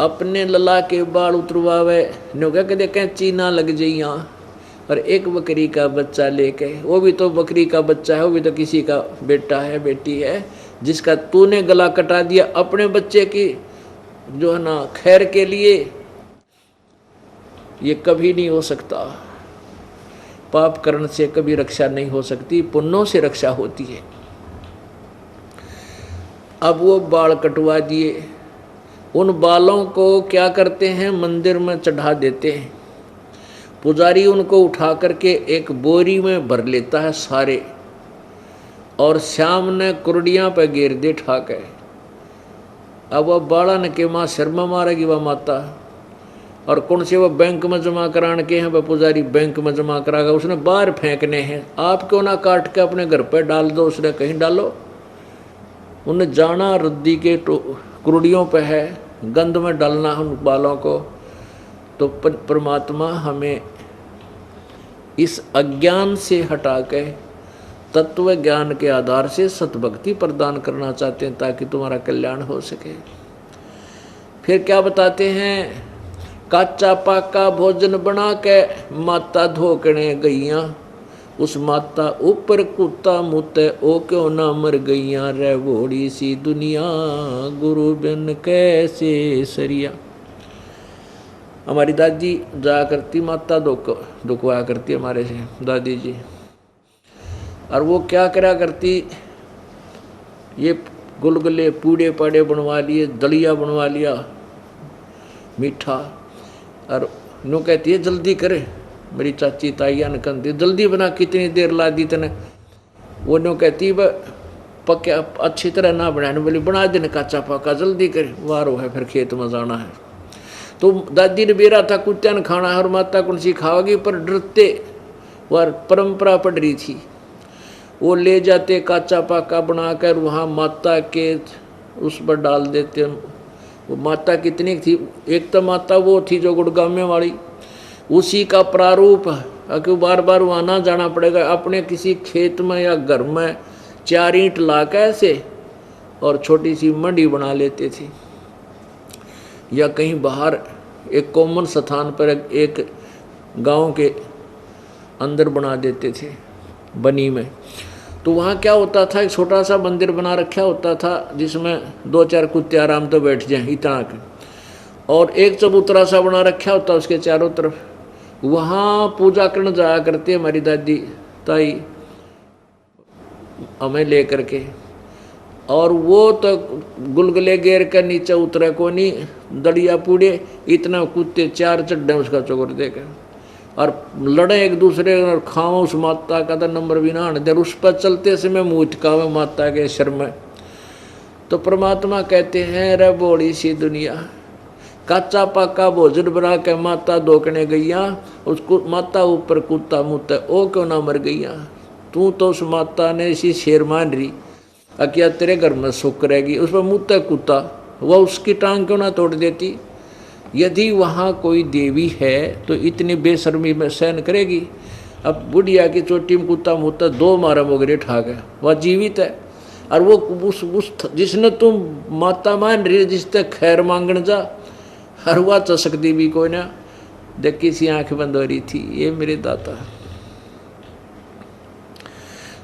अपने लला के बाल उतरवावे नो कह देखें चीना लग जाइया। और एक बकरी का बच्चा लेके, वो भी तो बकरी का बच्चा है, वो भी तो किसी का बेटा है बेटी है, जिसका तूने गला कटा दिया अपने बच्चे की जो है ना खैर के लिए, ये कभी नहीं हो सकता। पाप करण से कभी रक्षा नहीं हो सकती, पुण्यों से रक्षा होती है। अब वो बाल कटवा दिए, उन बालों को क्या करते हैं, मंदिर में चढ़ा देते हैं। पुजारी उनको उठा करके एक बोरी में भर लेता है सारे, और श्याम ने कुर्डियां पे घेर दे ठाके। अब वह बाड़ा ने के माँ सिर में मारेगी वह माता, और कौन से वह बैंक में जमा कराने के हैं, वह पुजारी बैंक में जमा कराएगा, उसने बाहर फेंकने हैं। आप क्यों ना काट के अपने घर पे डाल दो, उसने कहीं डालो। उन्हें जाना रद्दी के कुर्डियों पे है, गंध में डालना उन बालों को। तो परमात्मा हमें इस अज्ञान से हटा के तत्व ज्ञान के आधार से सतभक्ति प्रदान करना चाहते हैं, ताकि तुम्हारा कल्याण हो सके। फिर क्या बताते हैं, काचा पाका भोजन बना के माता धोकने गईया, उस माता ऊपर कुत्ता मुते ओ क्यों ना मर गईया, रे भोड़ी सी दुनिया गुरु बिन कैसे सरिया। हमारी दादी जा करती माता दुखवाया करती हमारे से दादी जी, और वो क्या करा करती, ये गुलगुले पूड़े पाड़े बनवा लिए, दलिया बनवा लिया मीठा, और नो कहती है जल्दी करे। मेरी चाची ताइया ने कहती जल्दी बना, कितनी देर ला दी तने। वो नो कहती वह पक्या अच्छी तरह ना बनाने बोली, बना देने काचा पाका जल्दी करे, वारो है फिर खेत में जाना है। तो दादी ने बेरा था कुत्ते ने खाना है और माता कौन सी खाओगी, पर डरते वह परंपरा पड़ रही थी। वो ले जाते काचा पाका बनाकर वहाँ माता के उस पर डाल देते। वो माता कितनी थी, एक तो माता वो थी जो गुड़गामे वाली, उसी का प्रारूप है कि बार बार वहाँ ना जाना पड़ेगा। अपने किसी खेत में या घर में 4 ईंट ला के ऐसे और छोटी सी मंडी बना लेते थे, या कहीं बाहर एक कॉमन स्थान पर एक गांव के अंदर बना देते थे बनी में। तो वहाँ क्या होता था, एक छोटा सा मंदिर बना रखा होता था जिसमें 2-4 कुत्ते आराम तो बैठ जाएं इतना के, और एक चबूतरा सा बना रखा होता उसके चारों तरफ। वहाँ पूजा करने जाया करते हमारी दादी ताई हमें ले करके, और वो तो गुलगुले घेर कर नीचे उतरे को नहीं, दड़िया पूड़े इतना कुत्ते 4 चड्डे उसका चोकर देकर, और लड़े एक दूसरे और खाओ उस माता का तो नंबर भी ना आने दे। उस पर चलते समय मुँह टिकावे माता के शर में। तो परमात्मा कहते हैं, रे बोड़ी सी दुनिया, काचा पाका भोजन बना के माता धोकने गईया, उसको माता ऊपर कुत्ता मुँह ओ क्यों ना मर गईया। तू तो उस माता ने इसी शेर मान रही, क्या तेरे घर में सुख रहेगी, उस पर मुँह कुत्ता, वह उसकी टांग क्यों ना तोड़ देती। यदि वहाँ कोई देवी है तो इतनी बेशर्मी में सहन करेगी। अब बुढ़िया की चोटी में कुत्ता मुत्ता 2 मारा मोगरे ठाक है, वह जीवित है, और वो उस जिसने तुम माता मान रही, जिस तक खैर मांगने जा, हर हुआ चसकती भी कोई ना, देखी सी आंख बंद हो रही थी। ये मेरे दाता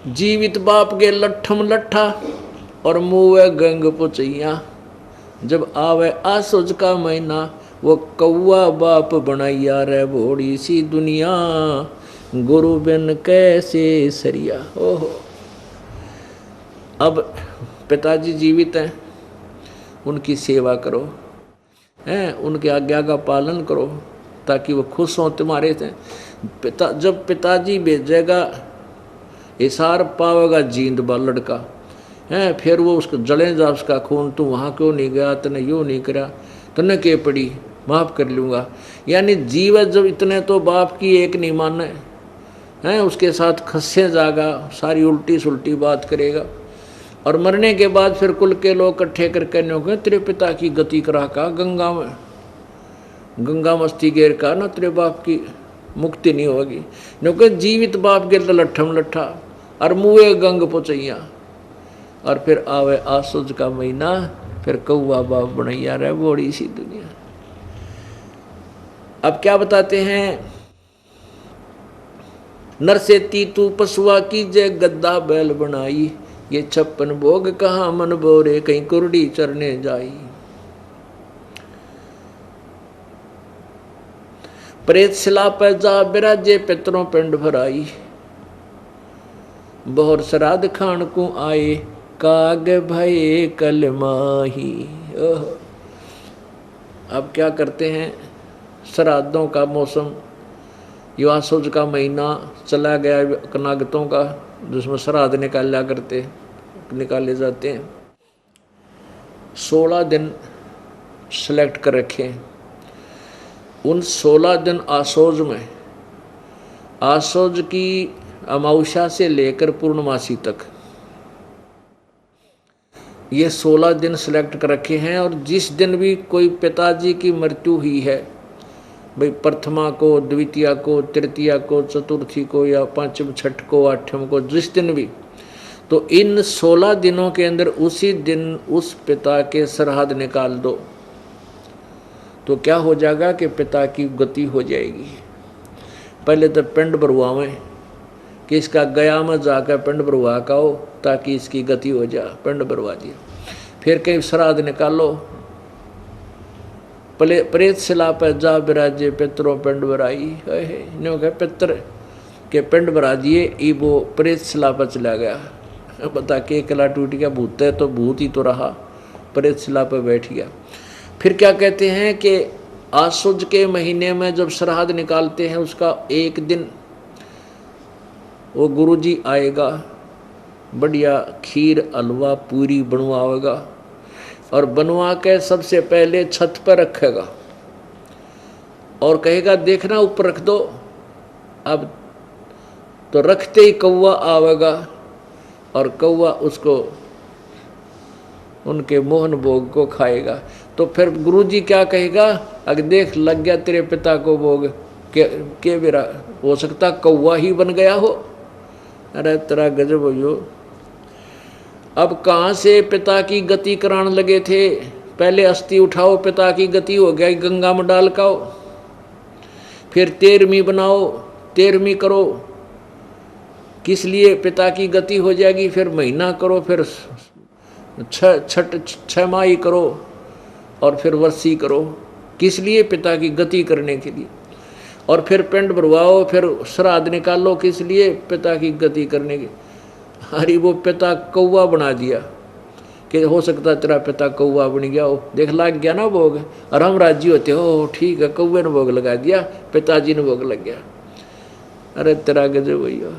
जीवित बाप के लट्ठम लट्ठा और मुँह गंग पुचैया, जब आवे आसुज का महीना, वो कौआ बाप बनाइया, रे भोड़ी सी दुनिया गुरु बिन कैसे सरिया। ओहो, अब पिताजी जीवित हैं, उनकी सेवा करो, हैं उनकी आज्ञा का पालन करो, ताकि वो खुश हों तुम्हारे से। जब पिताजी भेजेगा इशार पावेगा जींद बा लड़का, हैं फिर वो उसको जले जा उसका खून, तू वहाँ क्यों नहीं गया, तने यूँ नहीं करा, तने के पड़ी, माफ़ कर लूँगा। यानी जीव जब इतने तो बाप की एक नहीं माने हैं, उसके साथ खस्से जागा, सारी उल्टी सुल्टी बात करेगा, और मरने के बाद फिर कुल के लोग इकट्ठे करके न्यों तेरे पिता की गति करा का गंगा में, गंगा मस्ती गेर का ना, तेरे बाप की मुक्ति नहीं होगी। क्योंकि जीवित बाप गिर तो लट्ठम लट्ठा और मुँह गंग पुचैया, और फिर आवे आसुज का महीना, फिर कौआ बाप बनैया, रे बोड़ी सी दुनिया। अब क्या बताते हैं, नर से तीतू पशुआ की जय गद्दा बैल बनाई, ये 56 भोग कहाँ मन बोरे कहीं कुरडी चरने जाई। प्रेत शिला पर जा बिराजे पितरों पिंड भराई, बहुर श्राद्ध खान को आए काग भये कल माही। अब क्या करते हैं, श्राद्धों का मौसम, युवासुज का महीना चला गया कनागतों का, जिसमें श्राद्ध निकाले जाते हैं। 16 दिन सेलेक्ट कर रखे हैं। उन 16 दिन आसोज में, आसोज की अमावस्या से लेकर पूर्णमासी तक ये 16 दिन सेलेक्ट कर रखे हैं। और जिस दिन भी कोई पिताजी की मृत्यु हुई है, भाई प्रथमा को, द्वितीया को, तृतीया को, चतुर्थी को या पांचम, छठ को, आठम को, जिस दिन भी, तो इन 16 दिनों के अंदर उसी दिन उस पिता के श्राद्ध निकाल दो, तो क्या हो जाएगा कि पिता की गति हो जाएगी। पहले तो पिंड भरवावें कि इसका गया में जाकर पिंड भरवा का हो ताकि इसकी गति हो जाए, पिंड भरवा दिया। फिर कहीं श्राद्ध निकालो, प्रेत शिला पर जा बिराजे पितरों पिंड भराई, न्यों कहे पितर के पिंड भरा दिए, ई वो प्रेत शिला पर चला गया। बता के कला टूट गया, भूत है तो भूत ही तो रहा, प्रेत शिला पर बैठ गया। फिर क्या कहते हैं कि आसुज के महीने में जब श्राद्ध निकालते हैं, उसका एक दिन वो गुरुजी आएगा, बढ़िया खीर हलवा पूरी बनवाएगा और बनवा के सबसे पहले छत पर रखेगा और कहेगा देखना ऊपर रख दो। अब तो रखते ही कौवा आवेगा और कौवा उसको उनके मोहन भोग को खाएगा। तो फिर गुरुजी क्या कहेगा, अगर देख लग गया तेरे पिता को भोग, के बेरा हो सकता कौवा ही बन गया हो। अरे तेरा गजब हो। अब कहाँ से पिता की गति कराने लगे थे, पहले अस्थि उठाओ पिता की गति हो गया, गंगा में डाल काओ, फिर 13वीं बनाओ, 13वीं करो, किस लिए पिता की गति हो जाएगी, फिर महीना करो, फिर 6 माही करो और फिर वर्षी करो, किस लिए, पिता की गति करने के लिए। और फिर पिंड भरवाओ, फिर श्राद्ध निकालो, किस लिए, पिता की गति करने के। अरे वो पिता कौवा बना दिया कि हो सकता तेरा पिता कौवा बन गया हो, देख लाग गया ना भोग, और हम राजी होते हो ठीक है, कौवे ने भोग लगा दिया, पिताजी ने भोग लग गया। अरे तेरा गजब भैया।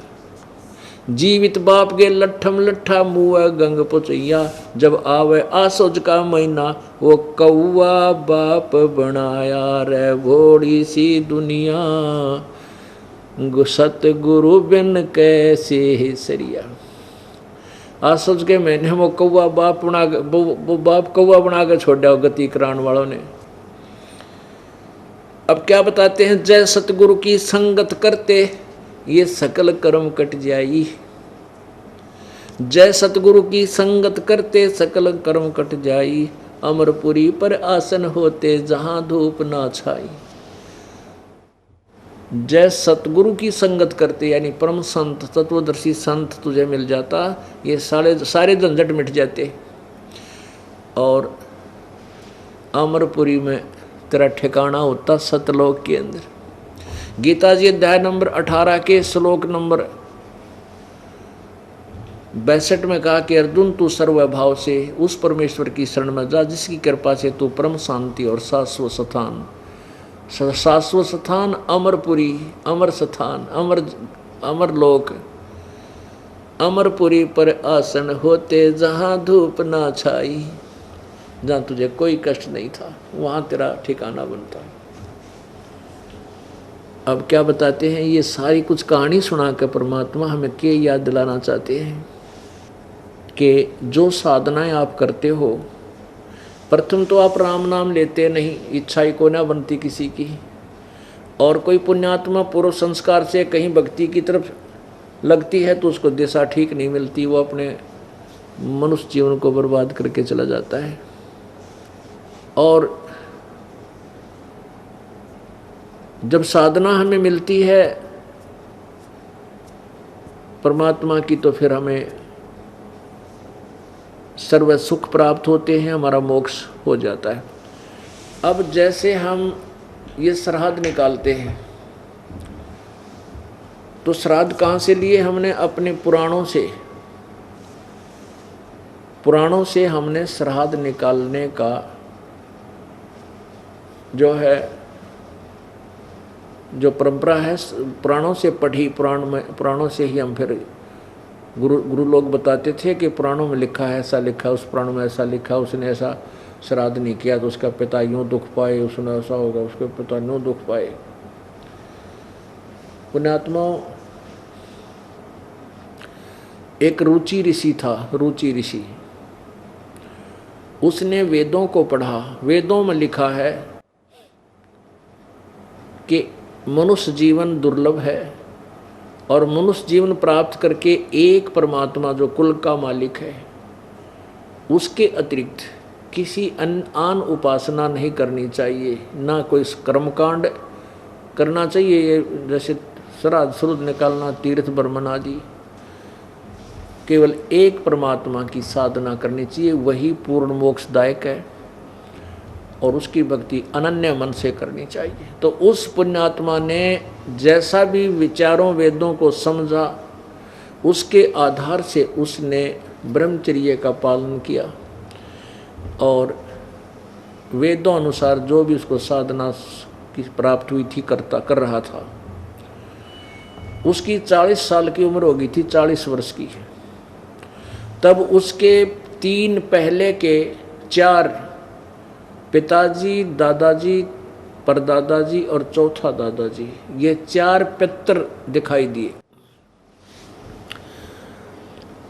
जीवित बाप के लट्ठम लट्ठा मुआ गंग पुचैया, जब आवे आसोज का महीना वो कौवा बाप बनाया रे भोड़ी सी दुनिया, सतगुरु बिन कैसे ही सरिया। आसोज के महीने में कौवा बाप बना, वो बाप कौवा बना के छोड़ दिया गति करान वालों ने। अब क्या बताते हैं, जय सतगुरु की संगत करते ये सकल कर्म कट जाई। जय सतगुरु की संगत करते सकल कर्म कट जाई, अमरपुरी पर आसन होते जहां धूप ना छाई। जय सतगुरु की संगत करते यानी परम संत तत्वदर्शी संत तुझे मिल जाता, ये सारे झंझट मिट जाते और अमरपुरी में तेरा ठिकाना होता सतलोक के अंदर। गीता जी अध्याय नंबर 18 के श्लोक नंबर 62 में कहा कि अर्जुन तू सर्वभाव से उस परमेश्वर की शरण में जा जिसकी कृपा से तू परम शांति और शाश्वत स्थान अमरपुरी, अमर स्थान, अमर लोक, अमरपुरी पर आसन होते जहां धूप ना छाई, जहां तुझे कोई कष्ट नहीं था वहां तेरा ठिकाना बनता है। अब क्या बताते हैं, ये सारी कुछ कहानी सुनाकर परमात्मा हमें क्या याद दिलाना चाहते हैं कि जो साधनाएं आप करते हो, प्रथम तो आप राम नाम लेते नहीं, इच्छा ही को ना बनती किसी की, और कोई पुण्यात्मा पूर्व संस्कार से कहीं भक्ति की तरफ लगती है तो उसको दिशा ठीक नहीं मिलती, वो अपने मनुष्य जीवन को बर्बाद करके चला जाता है। और जब साधना हमें मिलती है परमात्मा की, तो फिर हमें सर्व सुख प्राप्त होते हैं, हमारा मोक्ष हो जाता है। अब जैसे हम ये श्राद्ध निकालते हैं, तो श्राद्ध कहाँ से लिए? हमने अपने पुराणों से हमने श्राद्ध निकालने का जो परंपरा है, पुराणों से पढ़ी, पुराणों से ही हम फिर गुरु लोग बताते थे कि पुराणों में लिखा है, ऐसा लिखा, उस पुराण में ऐसा लिखा, उसने ऐसा श्राद्ध नहीं किया तो उसका पिता यूँ दुख पाए, उसने ऐसा होगा, उसके पिता यूँ दुख पाए। पुण्यात्माओं, एक रुचि ऋषि था, रुचि ऋषि, उसने वेदों को पढ़ा। वेदों में लिखा है कि मनुष्य जीवन दुर्लभ है और मनुष्य जीवन प्राप्त करके एक परमात्मा जो कुल का मालिक है, उसके अतिरिक्त किसी आन उपासना नहीं करनी चाहिए, ना कोई कर्मकांड करना चाहिए, जैसे श्राद्ध शुद्ध निकालना, तीर्थ बर्मन आदि। केवल एक परमात्मा की साधना करनी चाहिए, वही पूर्ण मोक्षदायक है और उसकी भक्ति अनन्य मन से करनी चाहिए। तो उस पुण्यात्मा ने जैसा भी विचारों वेदों को समझा, उसके आधार से उसने ब्रह्मचर्य का पालन किया और वेदों अनुसार जो भी उसको साधना की प्राप्त हुई थी कर रहा था। उसकी 40 साल की उम्र हो गई थी, 40 वर्ष की। तब उसके 3 पहले के 4 पिताजी, दादाजी, परदादाजी और चौथा दादाजी, ये 4 पितर दिखाई दिए।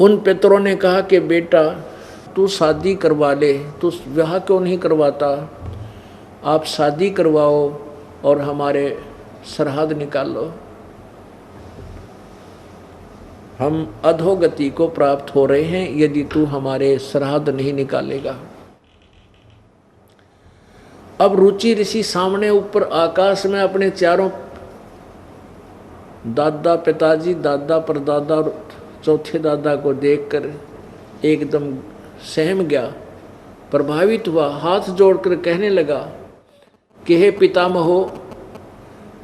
उन पितरों ने कहा कि बेटा तू शादी करवा ले, तू विवाह क्यों नहीं करवाता, आप शादी करवाओ और हमारे श्राद्ध निकाल लो, हम अधोगति को प्राप्त हो रहे हैं यदि तू हमारे श्राद्ध नहीं निकालेगा। अब रुचि ऋषि सामने ऊपर आकाश में अपने 4 दादा, पिताजी, दादा, परदादा और चौथे दादा को देखकर एकदम सहम गया, प्रभावित हुआ, हाथ जोड़कर कहने लगा कि हे पितामहो,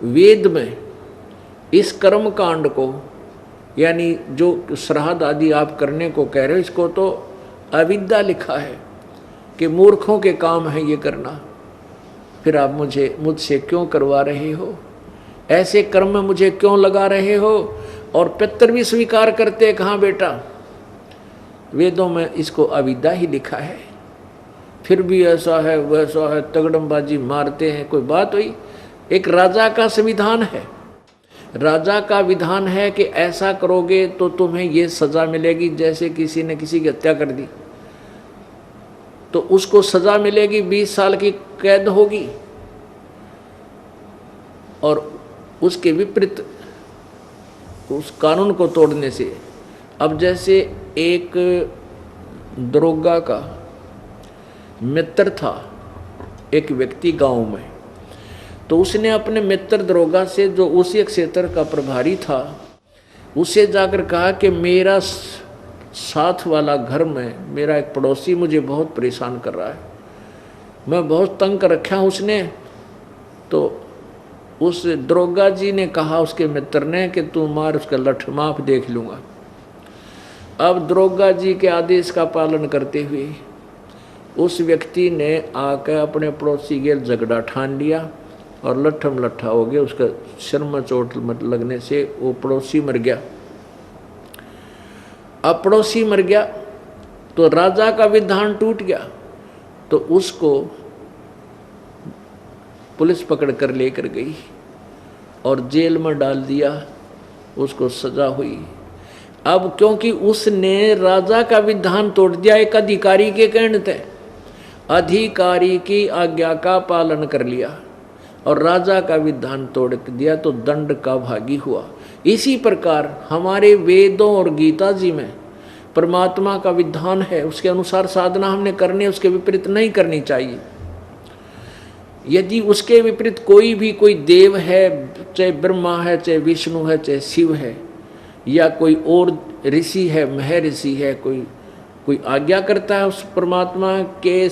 वेद में इस कर्म कांड को, यानी जो श्राद्ध आदि आप करने को कह रहे हो, इसको तो अविद्या लिखा है कि मूर्खों के काम है ये करना, फिर आप मुझसे क्यों करवा रहे हो, ऐसे कर्म में मुझे क्यों लगा रहे हो? और पितर भी स्वीकार करते, कहाँ बेटा, वेदों में इसको अविद्या ही लिखा है, फिर भी ऐसा है वैसा है, तगड़मबाजी मारते हैं। कोई बात हुई? एक राजा का संविधान है, राजा का विधान है कि ऐसा करोगे तो तुम्हें ये सजा मिलेगी। जैसे किसी ने किसी की हत्या कर दी तो उसको सजा मिलेगी, 20 साल की कैद होगी, और उसके विपरीत उस कानून को तोड़ने से। अब जैसे एक दरोगा का मित्र था एक व्यक्ति गांव में, तो उसने अपने मित्र दरोगा से, जो उसी क्षेत्र का प्रभारी था, उसे जाकर कहा कि मेरा साथ वाला घर में मेरा एक पड़ोसी मुझे बहुत परेशान कर रहा है, मैं बहुत तंग कर रखा हूँ उसने। तो उस दरोगा जी ने कहा उसके मित्र ने कि तू मार उसका लठ, माफ देख लूँगा। अब दरोगा जी के आदेश का पालन करते हुए उस व्यक्ति ने आकर अपने पड़ोसी के झगड़ा ठान लिया और लट्ठम लट्ठा हो गया, उसका सिर में चोट लगने से वो पड़ोसी मर गया। अब पड़ोसी मर गया तो राजा का विधान टूट गया, तो उसको पुलिस पकड़ कर लेकर गई और जेल में डाल दिया, उसको सजा हुई। अब क्योंकि उसने राजा का विधान तोड़ दिया, एक अधिकारी के कहने थे, अधिकारी की आज्ञा का पालन कर लिया और राजा का विधान तोड़ दिया, तो दंड का भागी हुआ। इसी प्रकार हमारे वेदों और गीता जी में परमात्मा का विधान है, उसके अनुसार साधना हमने करनी है, उसके विपरीत नहीं करनी चाहिए। यदि उसके विपरीत कोई देव है, चाहे ब्रह्मा है, चाहे विष्णु है, चाहे शिव है, या कोई और ऋषि है, महर्षि है, कोई आज्ञा करता है उस परमात्मा के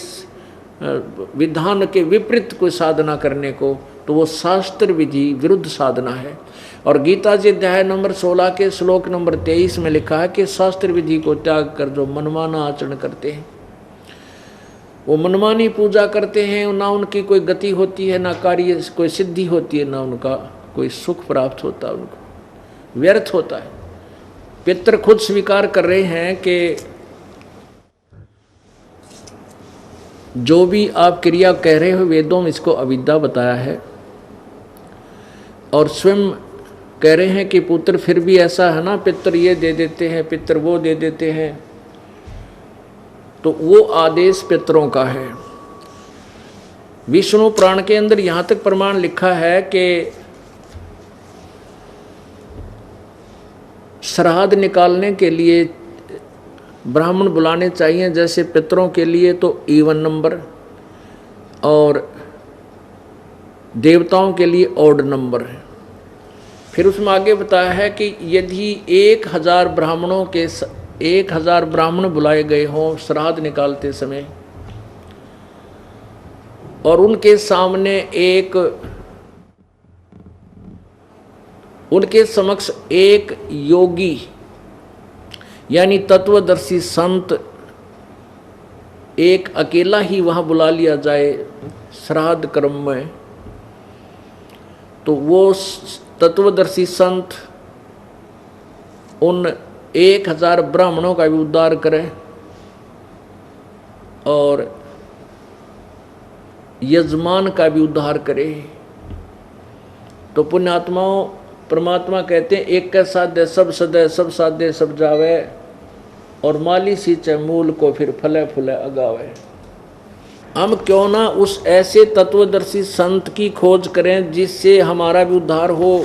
विधान के विपरीत कोई साधना करने को, तो वो शास्त्र विधि विरुद्ध साधना है। और गीता जी अध्याय नंबर 16 के श्लोक नंबर 23 में लिखा है कि शास्त्र विधि को त्याग कर जो मनमाना आचरण करते हैं, वो मनमानी पूजा करते हैं, ना उनकी कोई गति होती है, ना कार्य कोई सिद्धि होती है, ना उनका कोई सुख प्राप्त होता है, उनको व्यर्थ होता है। पितर खुद स्वीकार कर रहे हैं कि जो भी आप क्रिया कह रहे हो वेदों में इसको अविद्या बताया है, और स्वयं कह रहे हैं कि पुत्र फिर भी ऐसा है ना, पितर ये दे देते हैं, पितर वो दे देते हैं, तो वो आदेश पितरों का है। विष्णु पुराण के अंदर यहां तक प्रमाण लिखा है कि श्राद्ध निकालने के लिए ब्राह्मण बुलाने चाहिए, जैसे पितरों के लिए तो इवन नंबर, और देवताओं के लिए ऑड नंबर है। फिर उसमें आगे बताया है कि यदि 1000 ब्राह्मण बुलाए गए हों श्राद्ध निकालते समय, और उनके समक्ष एक योगी यानी तत्वदर्शी संत एक अकेला ही वहां बुला लिया जाए श्राद्ध कर्म में, तो वो तत्वदर्शी संत उन 1000 ब्राह्मणों का भी उद्धार करे और यजमान का भी उद्धार करे। तो पुण्यात्माओं, परमात्मा कहते हैं एक का साध्य सब सदय, सब साध्य सब जावे, और माली सींचे मूल को फिर फले फूले अगावे। हम क्यों ना उस ऐसे तत्वदर्शी संत की खोज करें जिससे हमारा भी उद्धार हो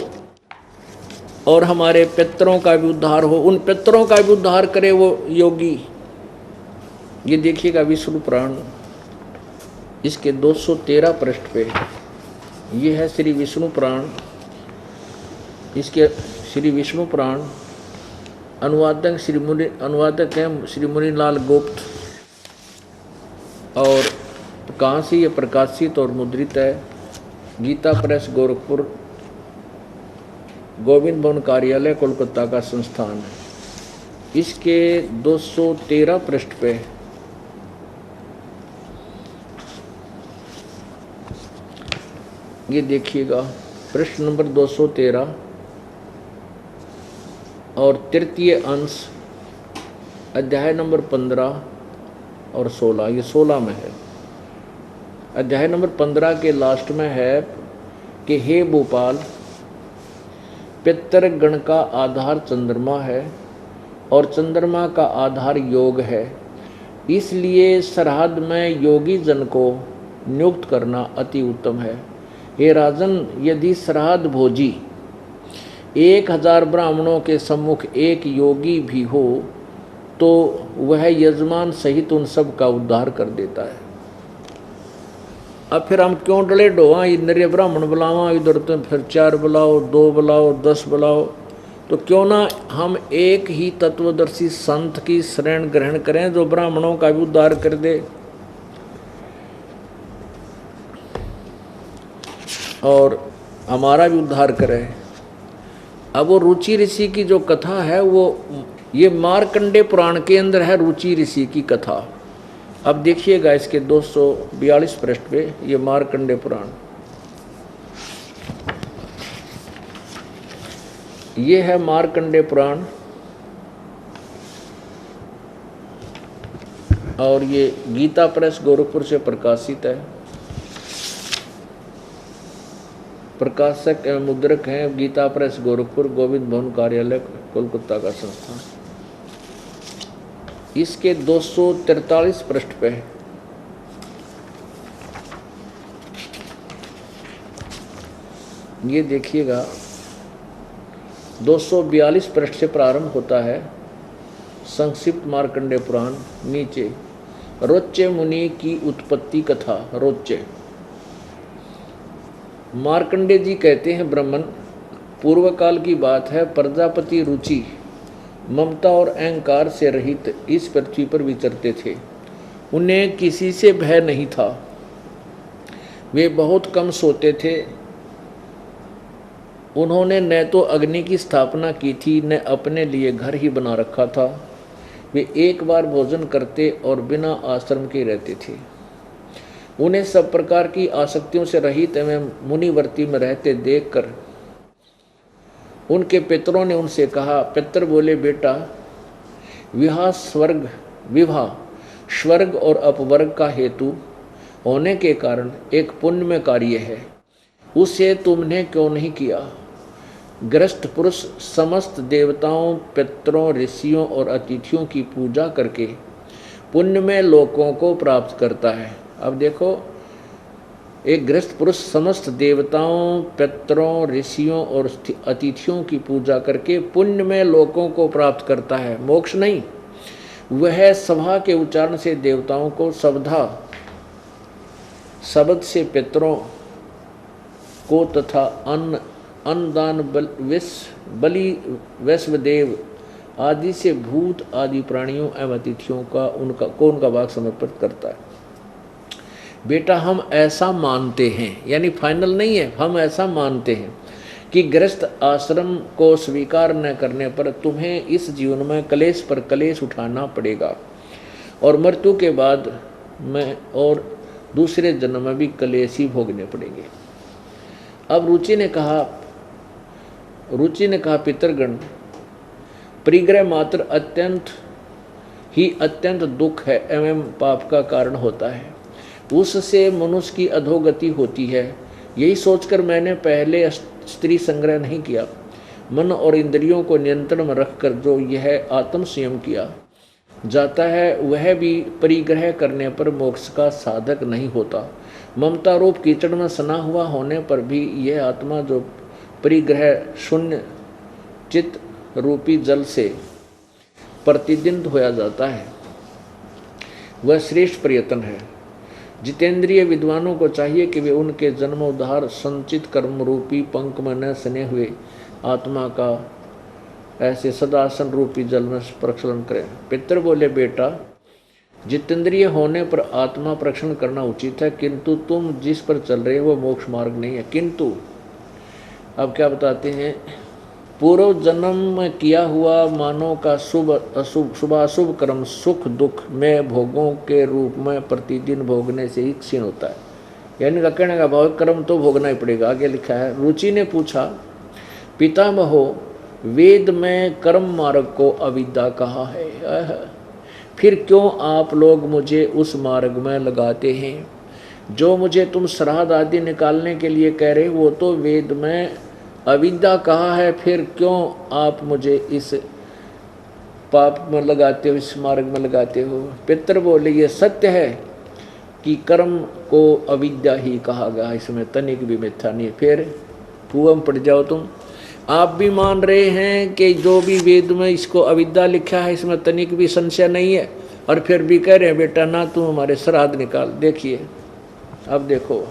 और हमारे पितरों का भी उद्धार हो, उन पितरों का भी उद्धार करे वो योगी। ये देखिएगा विष्णु पुराण, इसके 213 पृष्ठ पे ये है श्री विष्णु पुराण। इसके श्री विष्णु पुराण अनुवादक हैं श्री मुनिलाल गुप्त, और कहाँ से ये प्रकाशित और मुद्रित है? गीता प्रेस गोरखपुर, गोविंद भवन कार्यालय कोलकाता का संस्थान है। इसके 213 पृष्ठ पे ये देखिएगा, पृष्ठ नंबर 213 और तृतीय अंश, अध्याय नंबर 15 और 16, ये 16 में है। अध्याय नंबर 15 के लास्ट में है कि हे भोपाल, पितर गण का आधार चंद्रमा है और चंद्रमा का आधार योग है, इसलिए श्राद्ध में योगी जन को नियुक्त करना अति उत्तम है। हे राजन, यदि श्राद्ध भोजी 1000 ब्राह्मणों के सम्मुख एक योगी भी हो तो वह यजमान सहित उन सब का उद्धार कर देता है। अब फिर हम क्यों डले डोवा, नरे ब्राह्मण बुलावा, इधर तो फिर 4 बुलाओ, 2 बुलाओ, 10 बुलाओ, तो क्यों ना हम एक ही तत्वदर्शी संत की शरण ग्रहण करें जो ब्राह्मणों का भी उद्धार कर दे और हमारा भी उद्धार करे। अब वो रुचि ऋषि की जो कथा है वो ये मार्कंडे पुराण के अंदर है, रुचि ऋषि की कथा। अब देखिएगा इसके 242 पृष्ठ पे ये मार्कंडे पुराण, ये है मार्कंडे पुराण, और ये गीता प्रेस गोरखपुर से प्रकाशित है। प्रकाशक एवं मुद्रक हैं गीता प्रेस गोरखपुर, गोविंद भवन कार्यालय कोलकाता का संस्थान। इसके 243 पृष्ठ पे है, ये देखिएगा 242 पृष्ठ से प्रारंभ होता है संक्षिप्त मार्कंडे पुराण। नीचे रोच्य मुनि की उत्पत्ति कथा, रोच्य मार्कंडे जी कहते हैं, ब्राह्मण पूर्व काल की बात है, प्रजापति रुचि ममता और अहंकार से रहित इस पृथ्वी पर विचरते थे। उन्हें किसी से भय नहीं था। वे बहुत कम सोते थे। उन्होंने न तो अग्नि की स्थापना की थी, न अपने लिए घर ही बना रखा था। वे एक बार भोजन करते और बिना आश्रम के रहते थे। उन्हें सब प्रकार की आसक्तियों से रहित एवं मुनिवर्ती में रहते देखकर उनके पितरों ने उनसे कहा। पितर बोले, बेटा विवाह स्वर्ग और अपवर्ग का हेतु होने के कारण एक पुण्यमय कार्य है, उसे तुमने क्यों नहीं किया? गृहस्थ पुरुष समस्त देवताओं, पितरों, ऋषियों और अतिथियों की पूजा करके पुण्यमय लोकों को प्राप्त करता है। अब देखो, एक गृहस्थ पुरुष समस्त देवताओं, पितरों, ऋषियों और अतिथियों की पूजा करके पुण्यमय लोकों को प्राप्त करता है, मोक्ष नहीं। वह सभा के उच्चारण से देवताओं को सवधा, शब्द से पितरों को तथा अन्नदान बलि वैश्वदेव आदि से भूत आदि प्राणियों एवं अतिथियों का उनका भाग समर्पित करता है। बेटा हम ऐसा मानते हैं, यानी फाइनल नहीं है, हम ऐसा मानते हैं कि गृहस्थ आश्रम को स्वीकार न करने पर तुम्हें इस जीवन में कलेश पर कलेश उठाना पड़ेगा और मृत्यु के बाद में और दूसरे जन्म में भी कलेश ही भोगने पड़ेंगे। अब रुचि ने कहा, पितरगण, परिग्रह मात्र अत्यंत दुख है एवं पाप का कारण होता है। उससे मनुष्य की अधोगति होती है। यही सोचकर मैंने पहले स्त्री संग्रह नहीं किया। मन और इंद्रियों को नियंत्रण में रखकर जो यह आत्म संयम किया जाता है, वह भी परिग्रह करने पर मोक्ष का साधक नहीं होता। ममता रूप कीचड़ में सना हुआ होने पर भी यह आत्मा जो परिग्रह शून्य चित्त रूपी जल से प्रतिदिन धोया जाता है, वह श्रेष्ठ प्रयत्न है। जितेंद्रिय विद्वानों को चाहिए कि वे उनके जन्मोद्धार संचित कर्म रूपी पंख में न सने हुए आत्मा का ऐसे सदासन रूपी जल में प्रक्षालन करें। पितर बोले, बेटा जितेंद्रिय होने पर आत्मा प्रक्षालन करना उचित है, किंतु तुम जिस पर चल रहे हो वो मोक्ष मार्ग नहीं है। किंतु अब क्या बताते हैं, पूर्व जन्म में किया हुआ मानव का शुभाशुभ कर्म सुख दुख में भोगों के रूप में प्रतिदिन भोगने से ही क्षीण होता है। यानी कहने का भाव कर्म तो भोगना ही पड़ेगा। आगे लिखा है, रुचि ने पूछा, पितामहो, वेद में कर्म मार्ग को अविद्या कहा है, फिर क्यों आप लोग मुझे उस मार्ग में लगाते हैं? जो मुझे तुम श्राद्ध आदि निकालने के लिए कह रहे, वो तो वेद में अविद्या कहा है, फिर क्यों आप मुझे इस पाप में लगाते हो, इस मार्ग में लगाते हो? पितर बोले, ये सत्य है कि कर्म को अविद्या ही कहा गया, इसमें तनिक भी मिथ्या नहीं। फिर कुआं में पड़ जाओ तुम। आप भी मान रहे हैं कि जो भी वेद में इसको अविद्या लिखा है इसमें तनिक भी संशय नहीं है, और फिर भी कह रहे हैं बेटा ना तुम हमारे श्राद्ध निकाल। देखिए, अब देखो,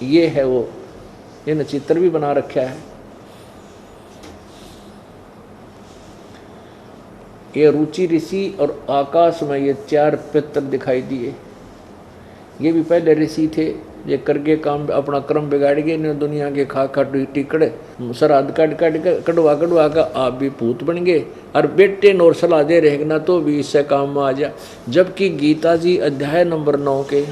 ये है वो, इन चित्र भी बना रखा है। ये रुचि ऋषि और आकाश में ये 4 पितर दिखाई दिए। ये भी पहले ऋषि थे, ये करके काम अपना क्रम बिगाड़ गए ने, दुनिया के खा टिकड़े श्राद्ध कटवा का आप भी भूत बन गए, और बेटे नौर सलाह दे रहेगा ना तो भी इससे काम में आ जा। जबकि गीता जी अध्याय नंबर 9 के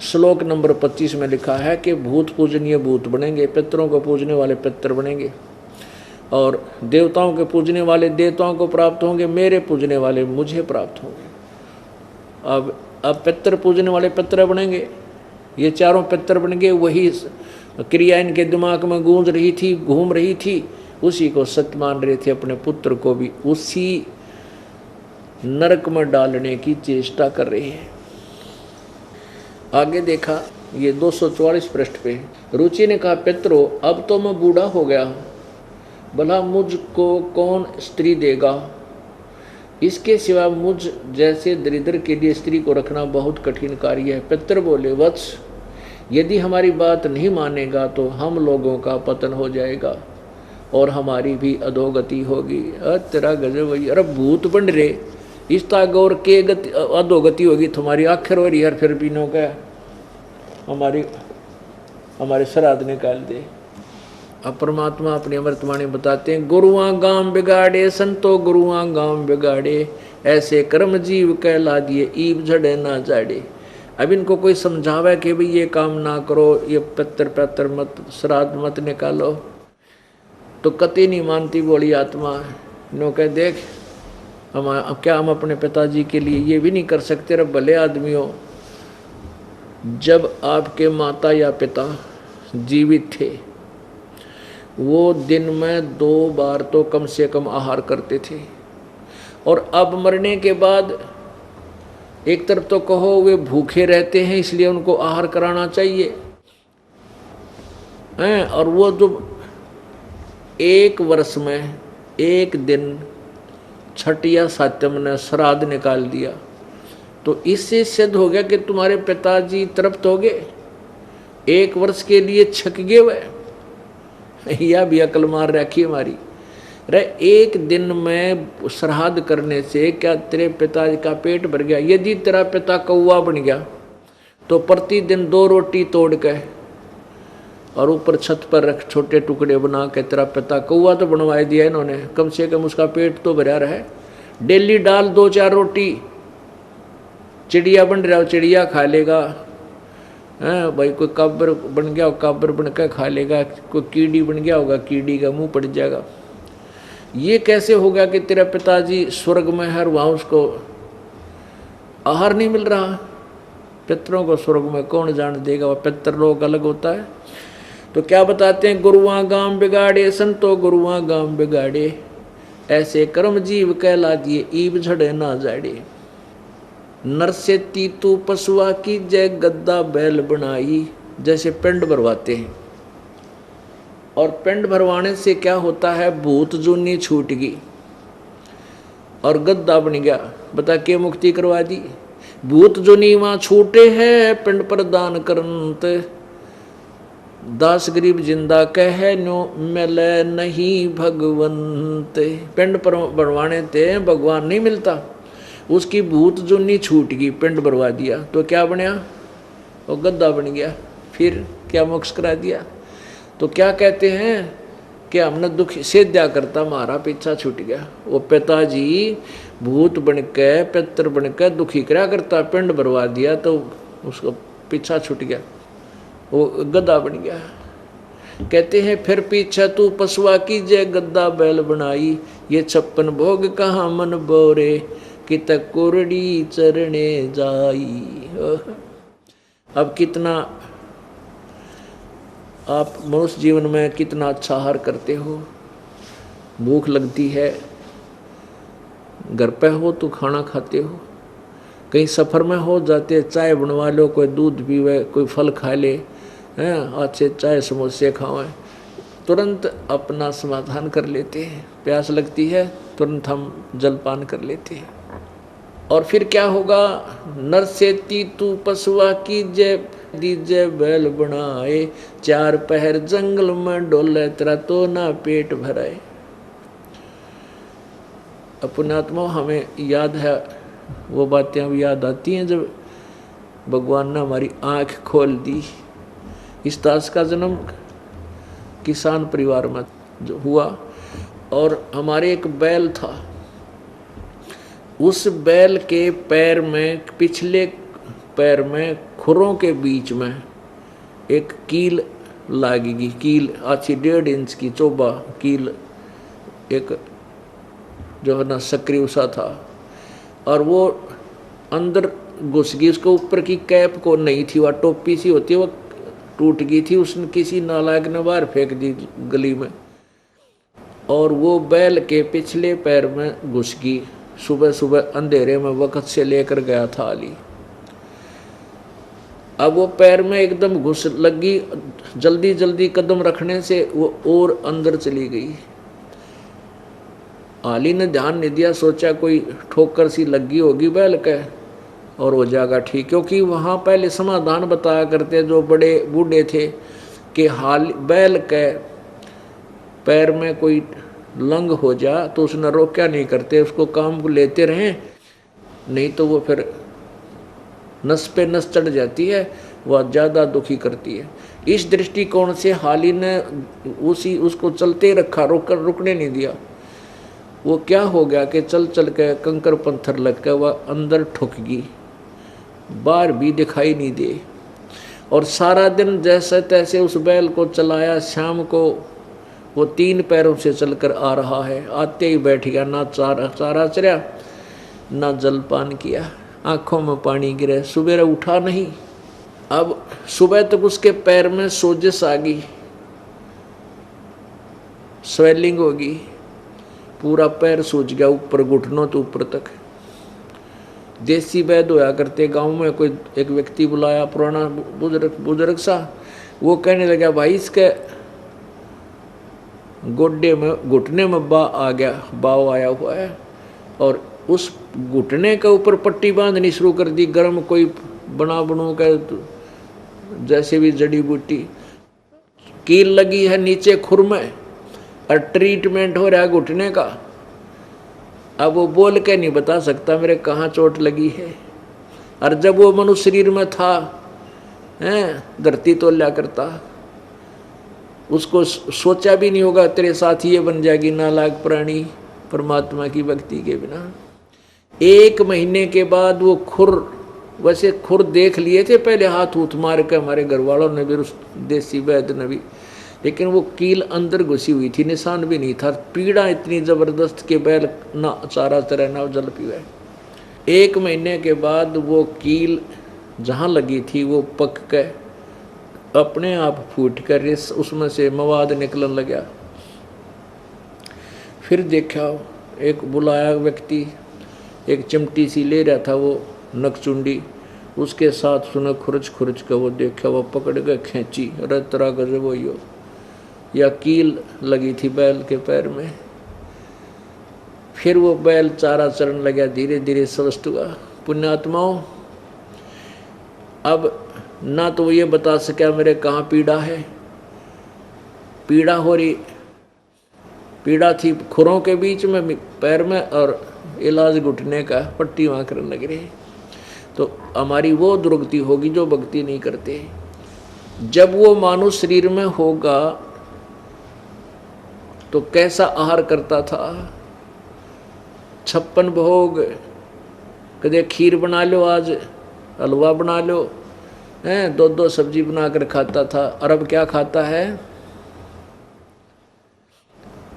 श्लोक नंबर 25 में लिखा है कि भूत पूजनीय भूत बनेंगे, पितरों को पूजने वाले पितर बनेंगे, और देवताओं के पूजने वाले देवताओं को प्राप्त होंगे, मेरे पूजने वाले मुझे प्राप्त होंगे। अब पितर पूजने वाले पितर बनेंगे, ये चारों पितर बन गए। वही क्रिया इनके दिमाग में गूंज रही थी, घूम रही थी, उसी को सत्य मान रहे थे। अपने पुत्र को भी उसी नरक में डालने की चेष्टा कर रहे हैं। आगे देखा, ये 244 पृष्ठ पे रुचि ने कहा, पितरो, अब तो मैं बूढ़ा हो गया, भला मुझको कौन स्त्री देगा? इसके सिवा मुझ जैसे दरिद्र के लिए स्त्री को रखना बहुत कठिन कार्य है। पितर बोले, वत्स, यदि हमारी बात नहीं मानेगा तो हम लोगों का पतन हो जाएगा और हमारी भी अधोगति होगी। तेरा गजब भैया, अरे भूत बन रे इस तागौर के गति अधोगति होगी तुम्हारी आखिर हो रही यार, फिर भी नो क्या हमारे श्राद्ध निकाल दे। अब परमात्मा अपनी अमृतवाणी बताते हैं, गुरुआ गांव बिगाड़े संतो गुरुआ गांव बिगाड़े, ऐसे कर्म जीव कहला दिए ईब झड़े ना जाड़े। अब इनको कोई समझावे कि भाई ये काम ना करो, ये पत्थर मत श्राद्ध मत निकालो, तो कति नहीं मानती बोली आत्मा। नो कह देख हम अपने पिताजी के लिए ये भी नहीं कर सकते। रे भले आदमी हो, जब आपके माता या पिता जीवित थे वो दिन में 2 बार तो कम से कम आहार करते थे, और अब मरने के बाद एक तरफ तो कहो वे भूखे रहते हैं इसलिए उनको आहार कराना चाहिए हैं, और वो जो 1 वर्ष में 1 दिन छठ या सातम ने श्राद्ध निकाल दिया, तो इससे सिद्ध हो गया कि तुम्हारे पिताजी तृप्त हो गए, 1 वर्ष के लिए छक गए वे। या भी अकल मार रखी हमारी। रे 1 दिन में श्राद्ध करने से क्या तेरे पिताजी का पेट भर गया? यदि तेरा पिता कौवा बन गया तो प्रतिदिन 2 रोटी तोड़ के और ऊपर छत पर रख छोटे टुकड़े बना के, तेरा पिता कौवा तो बनवा दिया इन्होंने, कम से कम उसका पेट तो भरा रहे। डेली डाल 2-4 रोटी, चिड़िया बन रहा हो चिड़िया खा लेगा, हैं भाई कोई काबर बन गया काबर बन के खा लेगा, कोई कीड़ी बन गया होगा कीड़ी का मुंह पड़ जाएगा। ये कैसे होगा कि तेरा पिताजी स्वर्ग में है और वहाँ उसको आहार नहीं मिल रहा? पितरों को स्वर्ग में कौन जान देगा, वह पितरलोक अलग होता है। तो क्या बताते हैं, गुरुआ गांव बिगाड़े संतो गुरुआ गांव बिगाड़े, ऐसे कर्म जीव कहला दिए ईब झड़े ना जाड़े। नर से तीतू पशुआ की जय गद्दा बैल बनाई, जैसे पिंड भरवाते हैं, और पिंड भरवाने से क्या होता है, भूत जूनी छूट गई और गद्दा बन गया। बता के मुक्ति करवा दी। भूत जूनी वहां छूटे है पिंड पर दान करंत, दास गरीब जिंदा कह नो मिले नहीं भगवंत। पिंड पर भरवाने ते भगवान नहीं मिलता, उसकी भूत जुनी छूट गई, पिंड भरवा दिया तो क्या बनया, वो गद्दा बन गया। फिर क्या मोक्ष करा दिया। तो क्या कहते हैं कि हमने दुख सेद्या करता हमारा पीछा छूट गया। वो पिताजी भूत बन के पितर बन के दुखी करा करता, पिंड भरवा दिया तो उसको पीछा छूट गया, वो गद्दा बन गया। कहते हैं फिर पीछा तू पशुआ की जय गद्दा बैल बनाई, ये 56 भोग कहाँ मन बोरे, कि तक कुरड़ी चरणे जाई। अब कितना आप मनुष्य जीवन में कितना अच्छा आहार करते हो, भूख लगती है, घर पे हो तो खाना खाते हो, कहीं सफ़र में हो जाते चाय बनवा लो, कोई दूध पीवे, कोई फल खा ले, हैं अच्छे चाय समोसे खाएं, तुरंत अपना समाधान कर लेते हैं। प्यास लगती है तुरंत हम जलपान कर लेते हैं। और फिर क्या होगा, नर से तीतू पशुआ की जय दीजे बैल बनाए, 4 पहर जंगल में डोले तेरा तो ना पेट भराए। पुण्यात्मा हमें याद है, वो बातें अब याद आती हैं जब भगवान ने हमारी आँख खोल दी। इस दास का जन्म किसान परिवार में जो हुआ, और हमारे एक बैल था, उस बैल के पैर में, पिछले पैर में खुरों के बीच में एक कील लागेगी, कील अच्छी 1.5 इंच की चोबा कील, एक जो है ना सक्रिय सा था, और वो अंदर घुस गई। उसके ऊपर की कैप को नहीं थी, वह टोपी सी होती है, वो टूट गई थी, उसने किसी नालायक ने बाहर फेंक दी गली में, और वो बैल के पिछले पैर में घुस गई। सुबह सुबह अंधेरे में वक्त से लेकर गया था अली। अब वो पैर में एकदम घुस लगी, जल्दी जल्दी कदम रखने से वो और अंदर चली गई। अली ने ध्यान नहीं दिया, सोचा कोई ठोकर सी लगी होगी बैल के, और हो जाएगा ठीक। क्योंकि वहाँ पहले समाधान बताया करते जो बड़े बूढ़े थे कि हाल बैल के पैर में कोई लंग हो जा तो उसने रोक्या नहीं करते, उसको काम को लेते रहें, नहीं तो वो फिर नस पे नस चढ़ जाती है, वह ज़्यादा दुखी करती है। इस दृष्टिकोण से हाली ने उसको चलते रखा, रुकने नहीं दिया। वो क्या हो गया कि चल चल के कंकर पत्थर लग के वह अंदर ठुक गई, बाहर भी दिखाई नहीं दे। और सारा दिन जैसे तैसे उस बैल को चलाया। शाम को वो 3 पैरों से चलकर आ रहा है, आते ही बैठ गया, ना चारा चरया ना जलपान किया, आंखों में पानी गिरे, सुबह उठा नहीं। अब सुबह तक उसके पैर में सोजिश आ गई, स्वेलिंग होगी, पूरा पैर सूज गया ऊपर, घुटनों तो ऊपर तक। देसी वैद्य होया करते गांव में, कोई एक व्यक्ति बुलाया, पुराना बुजुर्ग सा, वो कहने लगा भाई इसके गोड्डे में, घुटने में बाव आया हुआ है, और उस घुटने के ऊपर पट्टी बांधनी शुरू कर दी, गर्म कोई बनू के जैसे भी जड़ी बूटी, कील लगी है नीचे खुर में, और ट्रीटमेंट हो रहा है घुटने का। अब वो बोल के नहीं बता सकता मेरे कहाँ चोट लगी है। और जब वो मनुष्य शरीर में था, धरती तो लिया करता, उसको सोचा भी नहीं होगा तेरे साथ ये बन जाएगी नालायक प्राणी परमात्मा की भक्ति के बिना। 1 महीने के बाद वो वैसे खुर देख लिए थे पहले, हाथ उठ मार के हमारे घर वालों ने भी, उस देसी वैद्य ने भी, लेकिन वो कील अंदर घुसी हुई थी, निशान भी नहीं था। पीड़ा इतनी जबरदस्त कि बैल ना चारा चरे ना जल पीवे। 1 महीने के बाद वो कील जहाँ लगी थी वो पक के अपने आप फूट कर उसमें से मवाद निकलने लगा। फिर देखा एक बुलाया व्यक्ति एक चिमटी सी ले रहा था, वो नकचुंडी, उसके साथ सुने खुरच कर वो देखा, वो पकड़ के खींची, अरे तरह गजब वही हो, या कील लगी थी बैल के पैर में। फिर वो बैल चारा चरण लगा, धीरे धीरे स्वस्थ हुआ। पुण्यात्माओं, अब ना तो ये बता सका मेरे कहाँ पीड़ा है, पीड़ा हो रही, पीड़ा थी खुरों के बीच में पैर में, और इलाज घुटने का, पट्टी वहाँ करने लग रही। तो हमारी वो दुर्गति होगी जो भक्ति नहीं करते। जब वो मानव शरीर में होगा तो कैसा आहार करता था, 56 भोग, कदे खीर बना लो, आज हलवा बना लो, 2 सब्जी बनाकर खाता था। और अब क्या खाता है,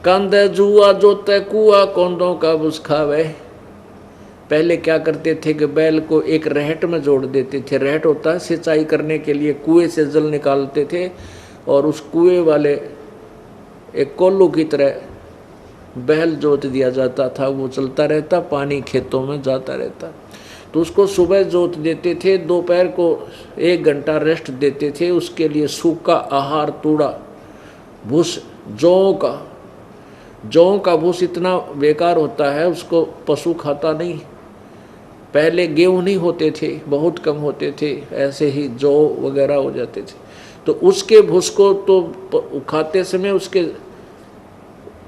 कांदे जुआ जोते कुआ कौंदों का बुस खावे। पहले क्या करते थे कि बैल को एक रहट में जोड़ देते थे, रहट होता है सिंचाई करने के लिए, कुएं से जल निकालते थे, और उस कुएं वाले एक कोल्लू की तरह बैल जोत दिया जाता था, वो चलता रहता, पानी खेतों में जाता रहता। तो उसको सुबह जोत देते थे, दोपहर को 1 घंटा रेस्ट देते थे, उसके लिए सूखा आहार, तूड़ा भूस, जौ का भूस इतना बेकार होता है, उसको पशु खाता नहीं। पहले गेहूँ नहीं होते थे, बहुत कम होते थे, ऐसे ही जौ वगैरह हो जाते थे, तो उसके भूस को तो खाते समय उसके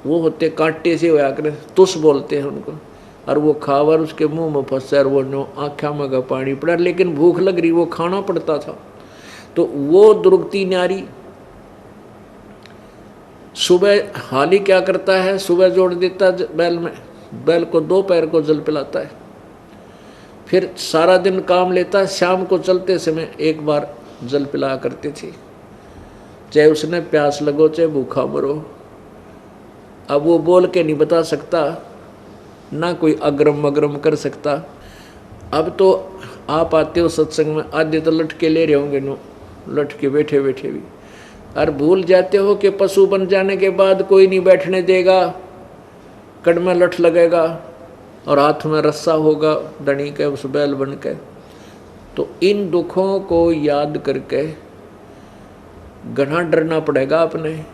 वो होते कांटे से होया करे, तुस बोलते हैं उनको, और वो खावर उसके मुंह में फंसा, और वो आँखा में का पानी पड़ा, लेकिन भूख लग रही, वो खाना पड़ता था। तो वो दुर्गति नारी सुबह हाली क्या करता है, सुबह जोड़ देता बैल में, बैल को 2 पैर को जल पिलाता है, फिर सारा दिन काम लेता है, शाम को चलते समय 1 बार जल पिलाया करते थे, चाहे उसने प्यास लगो चाहे भूखा मरो। अब वो बोल के नहीं बता सकता, ना कोई अग्रम अग्रम कर सकता। अब तो आप आते हो सत्संग में, आधे तो लटके ले रहे होंगे, नो लटके बैठे बैठे भी, और भूल जाते हो कि पशु बन जाने के बाद कोई नहीं बैठने देगा, कड़ में लठ लगेगा और हाथ में रस्सा होगा दड़ी के, उस बैल बन के। तो इन दुखों को याद करके घना डरना पड़ेगा, अपने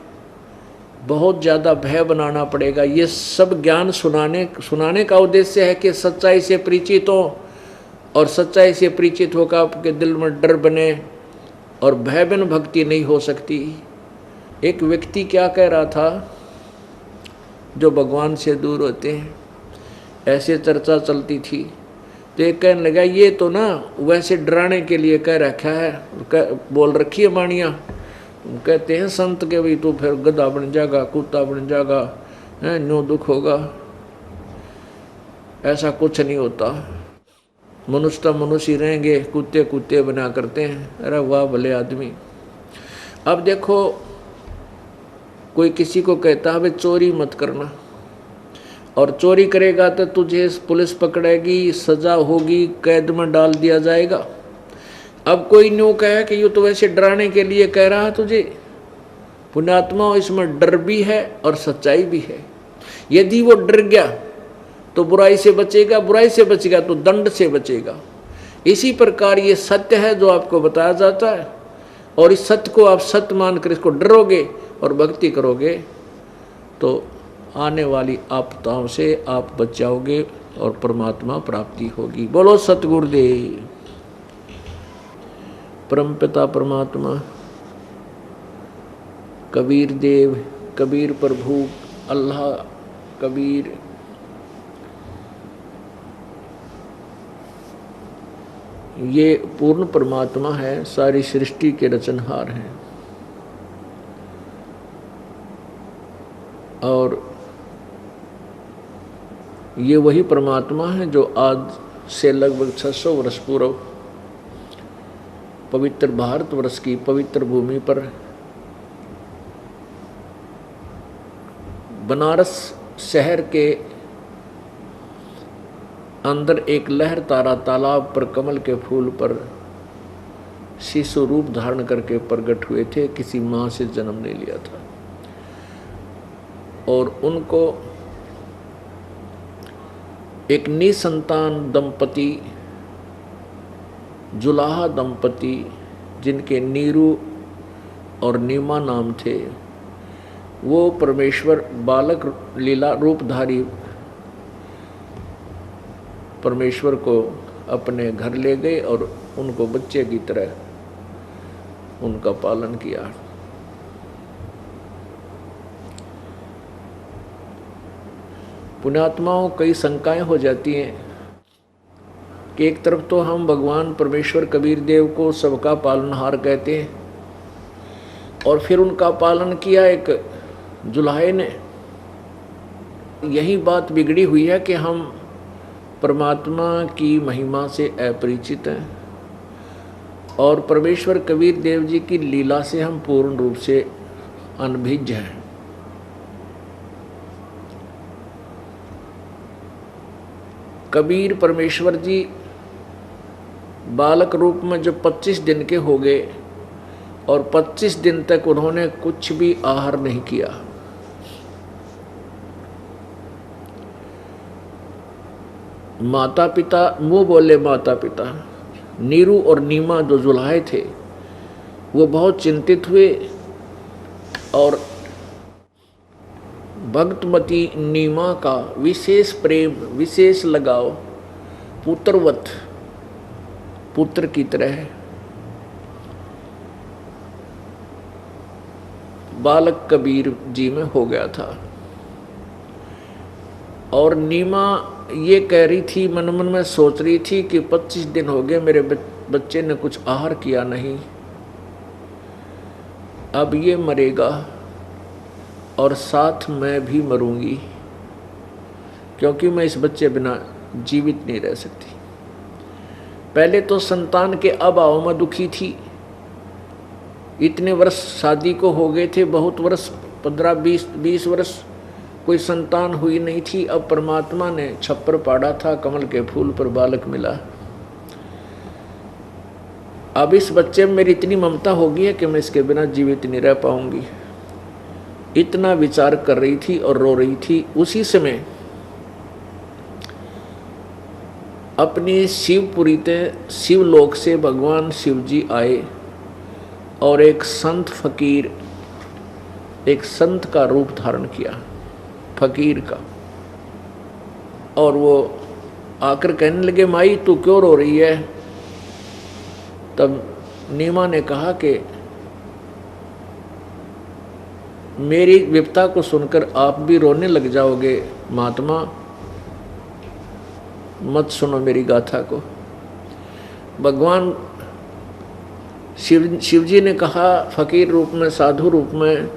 बहुत ज़्यादा भय बनाना पड़ेगा। ये सब ज्ञान सुनाने का उद्देश्य है कि सच्चाई से परिचित हो, और सच्चाई से परिचित होकर आपके दिल में डर बने और भय बिन भक्ति नहीं हो सकती। एक व्यक्ति क्या कह रहा था, जो भगवान से दूर होते हैं, ऐसे चर्चा चलती थी, तो एक कहने लगा ये तो ना वैसे डराने के लिए कह रखा है, बोल रखी है वाणियाँ। कहते हैं संत के भाई तो फिर गधा बन जाएगा, कुत्ता बन जाएगा, है न्यू दुख होगा। ऐसा कुछ नहीं होता, मनुष्य तो मनुष्य ही रहेंगे, कुत्ते कुत्ते बना करते हैं। अरे वाह भले आदमी। अब देखो कोई किसी को कहता है चोरी मत करना, और चोरी करेगा तो तुझे पुलिस पकड़ेगी, सजा होगी, कैद में डाल दिया जाएगा। अब कोई न्यू कहे कि ये तो वैसे डराने के लिए कह रहा है तुझे। पुण्यात्मा इसमें डर भी है और सच्चाई भी है। यदि वो डर गया तो बुराई से बचेगा, बुराई से बचेगा तो दंड से बचेगा। इसी प्रकार ये सत्य है जो आपको बताया जाता है, और इस सत्य को आप सत्य मानकर इसको डरोगे और भक्ति करोगे तो आने वाली आपदाओं से आप बच जाओगे और परमात्मा प्राप्ति होगी। बोलो सतगुरुदेव। परमपिता परमात्मा कबीर देव, कबीर प्रभु, अल्लाह, कबीर, ये पूर्ण परमात्मा है, सारी सृष्टि के रचनहार हैं। और ये वही परमात्मा है जो आज से लगभग 600 वर्ष पूर्व पवित्र भारतवर्ष की पवित्र भूमि पर बनारस शहर के अंदर एक लहर तारा तालाब पर कमल के फूल पर शिशु रूप धारण करके प्रकट हुए थे। किसी माँ से जन्म नहीं लिया था, और उनको एक निसंतान दंपति, जुलाहा दंपति, जिनके नीरू और नीमा नाम थे, वो परमेश्वर बालक लीला रूपधारी परमेश्वर को अपने घर ले गए और उनको बच्चे की तरह उनका पालन किया। पुण्यात्माओं कई शंकाएं हो जाती हैं कि एक तरफ तो हम भगवान परमेश्वर कबीर देव को सबका पालनहार कहते हैं, और फिर उनका पालन किया एक जुलाहे ने। यही बात बिगड़ी हुई है कि हम परमात्मा की महिमा से अपरिचित हैं, और परमेश्वर कबीर देव जी की लीला से हम पूर्ण रूप से अनभिज्ञ हैं। कबीर परमेश्वर जी बालक रूप में जब 25 दिन के हो गए, और 25 दिन तक उन्होंने कुछ भी आहार नहीं किया। माता पिता मुँह बोले माता पिता नीरू और नीमा जो जुलाहे थे वो बहुत चिंतित हुए, और भक्तमती नीमा का विशेष प्रेम, विशेष लगाव, पुत्रवत, पुत्र की तरह बालक कबीर जी में हो गया था। और नीमा ये कह रही थी, मन मन में सोच रही थी कि 25 दिन हो गए मेरे बच्चे ने कुछ आहार किया नहीं, अब ये मरेगा और साथ मैं भी मरूंगी, क्योंकि मैं इस बच्चे बिना जीवित नहीं रह सकती। पहले तो संतान के अभाव में दुखी थी, इतने वर्ष शादी को हो गए थे, बहुत वर्ष 15-20 वर्ष कोई संतान हुई नहीं थी। अब परमात्मा ने छप्पर पाड़ा था, कमल के फूल पर बालक मिला। अब इस बच्चे में मेरी इतनी ममता होगी है कि मैं इसके बिना जीवित नहीं रह पाऊंगी, इतना विचार कर रही थी और रो रही थी। उसी समय अपनी शिवपुरी ते शिवलोक से भगवान शिव जी आए और एक संत फकीर, एक संत का रूप धारण किया, फकीर का। और वो आकर कहने लगे, माई तू क्यों रो रही है? तब नीमा ने कहा कि मेरी विपदा को सुनकर आप भी रोने लग जाओगे महात्मा, मत सुनो मेरी गाथा को। भगवान शिव जी ने कहा फकीर रूप में, साधु रूप में,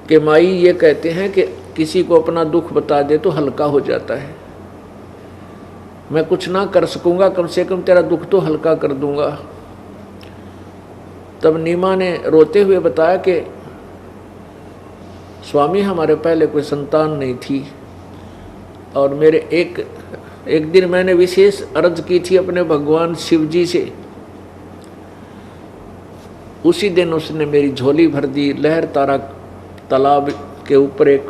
कि माई ये कहते हैं कि किसी को अपना दुख बता दे तो हल्का हो जाता है। मैं कुछ ना कर सकूंगा, कम से कम तेरा दुख तो हल्का कर दूंगा। तब नीमा ने रोते हुए बताया कि स्वामी हमारे पहले कोई संतान नहीं थी, और मेरे एक दिन मैंने विशेष अर्ज की थी अपने भगवान शिव जी से, उसी दिन उसने मेरी झोली भर दी। लहर तारा तालाब के ऊपर एक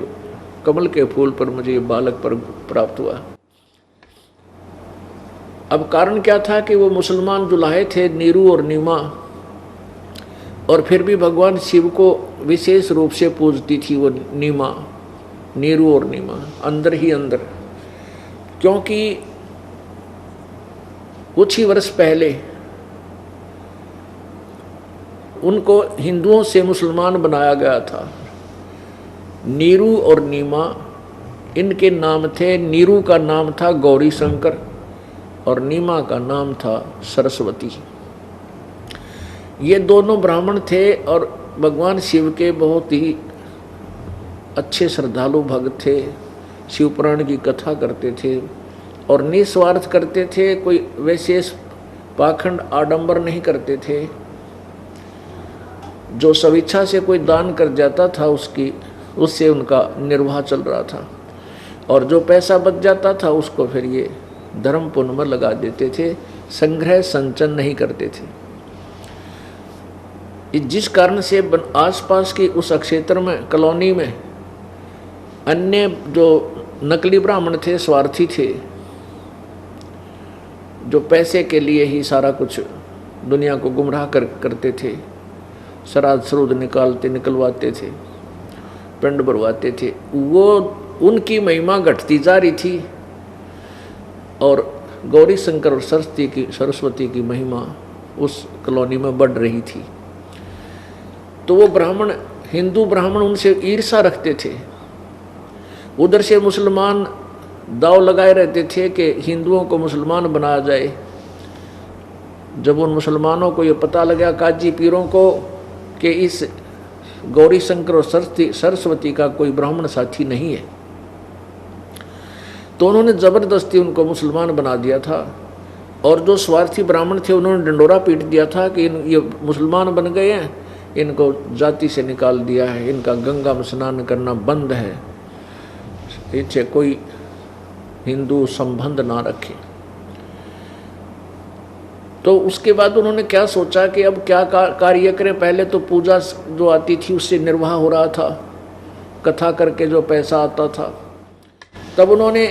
कमल के फूल पर मुझे बालक पर प्राप्त हुआ। अब कारण क्या था कि वो मुसलमान दुल्हे थे नीरू और नीमा, और फिर भी भगवान शिव को विशेष रूप से पूजती थी वो नीमा, नीरू और नीमा अंदर ही अंदर, क्योंकि कुछ ही वर्ष पहले उनको हिंदुओं से मुसलमान बनाया गया था। नीरू और नीमा इनके नाम थे। नीरू का नाम था गौरी शंकर और नीमा का नाम था सरस्वती। ये दोनों ब्राह्मण थे और भगवान शिव के बहुत ही अच्छे श्रद्धालु भक्त थे। शिव पुराण की कथा करते थे और निस्वार्थ करते थे, कोई विशेष पाखंड आडंबर नहीं करते थे। जो स्वेच्छा से कोई दान कर जाता था उससे उनका निर्वाह चल रहा था, और जो पैसा बच जाता था उसको फिर ये धर्म पुण्य में लगा देते थे, संग्रह संचन नहीं करते थे। जिस कारण से आसपास की उस क्षेत्र में, कॉलोनी में अन्य जो नकली ब्राह्मण थे, स्वार्थी थे, जो पैसे के लिए ही सारा कुछ दुनिया को गुमराह करते थे, श्राद्ध श्रुद्ध निकलवाते थे, पिंड भरवाते थे, वो उनकी महिमा घटती जा रही थी और गौरी शंकर और सरस्वती की महिमा उस कॉलोनी में बढ़ रही थी। तो वो ब्राह्मण, हिंदू ब्राह्मण उनसे ईर्ष्या रखते थे। उधर से मुसलमान दाव लगाए रहते थे कि हिंदुओं को मुसलमान बनाया जाए। जब उन मुसलमानों को ये पता लगा, काजी पीरों को, कि इस गौरी शंकर और सरस्वती का कोई ब्राह्मण साथी नहीं है, तो उन्होंने जबरदस्ती उनको मुसलमान बना दिया था। और जो स्वार्थी ब्राह्मण थे उन्होंने डंडोरा पीट दिया था कि ये मुसलमान बन गए हैं, इनको जाति से निकाल दिया है, इनका गंगा में स्नान करना बंद है, इनसे कोई हिंदू संबंध ना रखे। तो उसके बाद उन्होंने क्या सोचा कि अब क्या कार्य करें। पहले तो पूजा जो आती थी उससे निर्वाह हो रहा था, कथा करके जो पैसा आता था। तब उन्होंने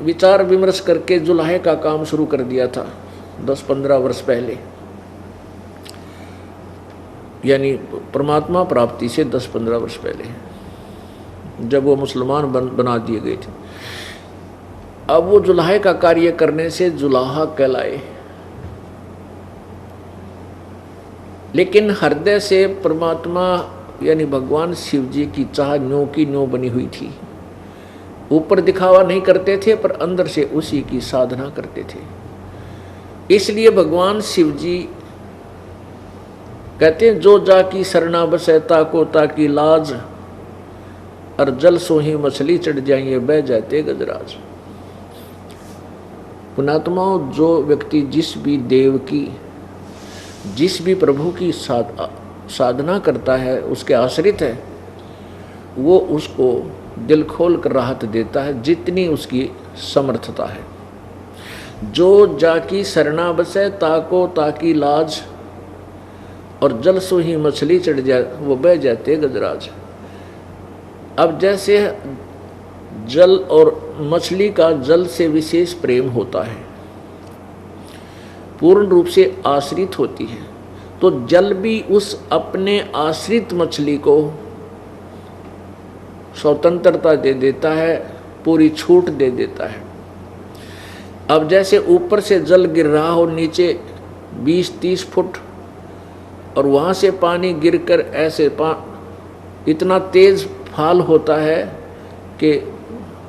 विचार विमर्श करके जुलाहे का काम शुरू कर दिया था 10-15 वर्ष पहले, यानी परमात्मा प्राप्ति से 10-15 वर्ष पहले, जब वो मुसलमान बना दिए गए थे। अब वो जुलाहे का कार्य करने से जुलाहा कहलाए, लेकिन हृदय से परमात्मा यानी भगवान शिव जी की चाह न्यों की न्यों बनी हुई थी। ऊपर दिखावा नहीं करते थे पर अंदर से उसी की साधना करते थे। इसलिए भगवान शिव जी कहते हैं, जो जाकी शरणा बसे ताको ताकी लाज, और जल सोही मछली चढ़ जाइए बह जाते गजराज। पुणात्माओं, जो व्यक्ति जिस भी देव की, जिस भी प्रभु की साधना करता है, उसके आश्रित है, वो उसको दिल खोल कर राहत देता है जितनी उसकी समर्थता है। जो जाकी शरणा बसे ताको ताकी लाज, और जल सो ही मछली चढ़ जाए वो बह जाते गजराज। अब जैसे जल और मछली का जल से विशेष प्रेम होता है, पूर्ण रूप से आश्रित होती है, तो जल भी उस अपने आश्रित मछली को स्वतंत्रता दे देता है, पूरी छूट दे देता है। अब जैसे ऊपर से जल गिर रहा हो नीचे 20-30 फुट, और वहाँ से पानी गिरकर ऐसे इतना तेज फाल होता है कि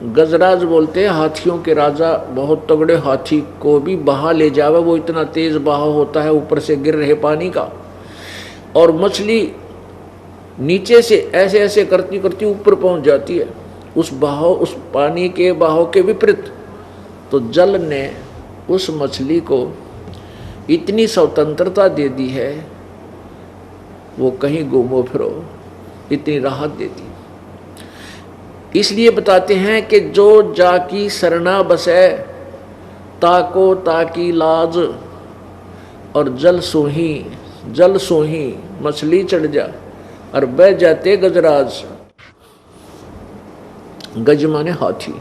गजराज बोलते हैं हाथियों के राजा, बहुत तगड़े हाथी को भी बहा ले जावे, वो इतना तेज बहाव होता है ऊपर से गिर रहे पानी का। और मछली नीचे से ऐसे ऐसे करती करती ऊपर पहुंच जाती है उस बहाव, उस पानी के बहाव के विपरीत। तो जल ने उस मछली को इतनी स्वतंत्रता दे दी है, वो कहीं घूमो फिरो, इतनी राहत देती। इसलिए बताते हैं कि जो जाकी सरना बसे, ताको ताकी लाज, और जल सोही मछली चढ़ जा, और बह जाते गजराज। गज माने हाथी,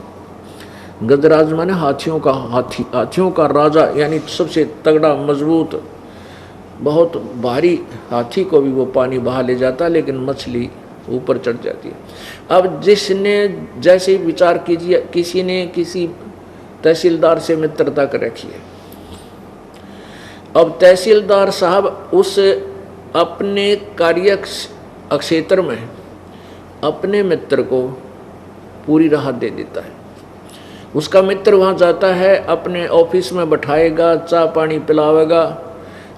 गजराज माने हाथियों का राजा, यानी सबसे तगड़ा मजबूत बहुत भारी हाथी को भी वो पानी बहा ले जाता, लेकिन मछली ऊपर चढ़ जाती है। अब जिसने जैसे विचार कीजिए, किसी ने किसी तहसीलदार से मित्रता कर रखी है। अब तहसीलदार साहब उस अपने कार्य क्षेत्र में अपने मित्र को पूरी राहत दे देता है। उसका मित्र वहाँ जाता है, अपने ऑफिस में बैठाएगा, चाय पानी पिलावेगा,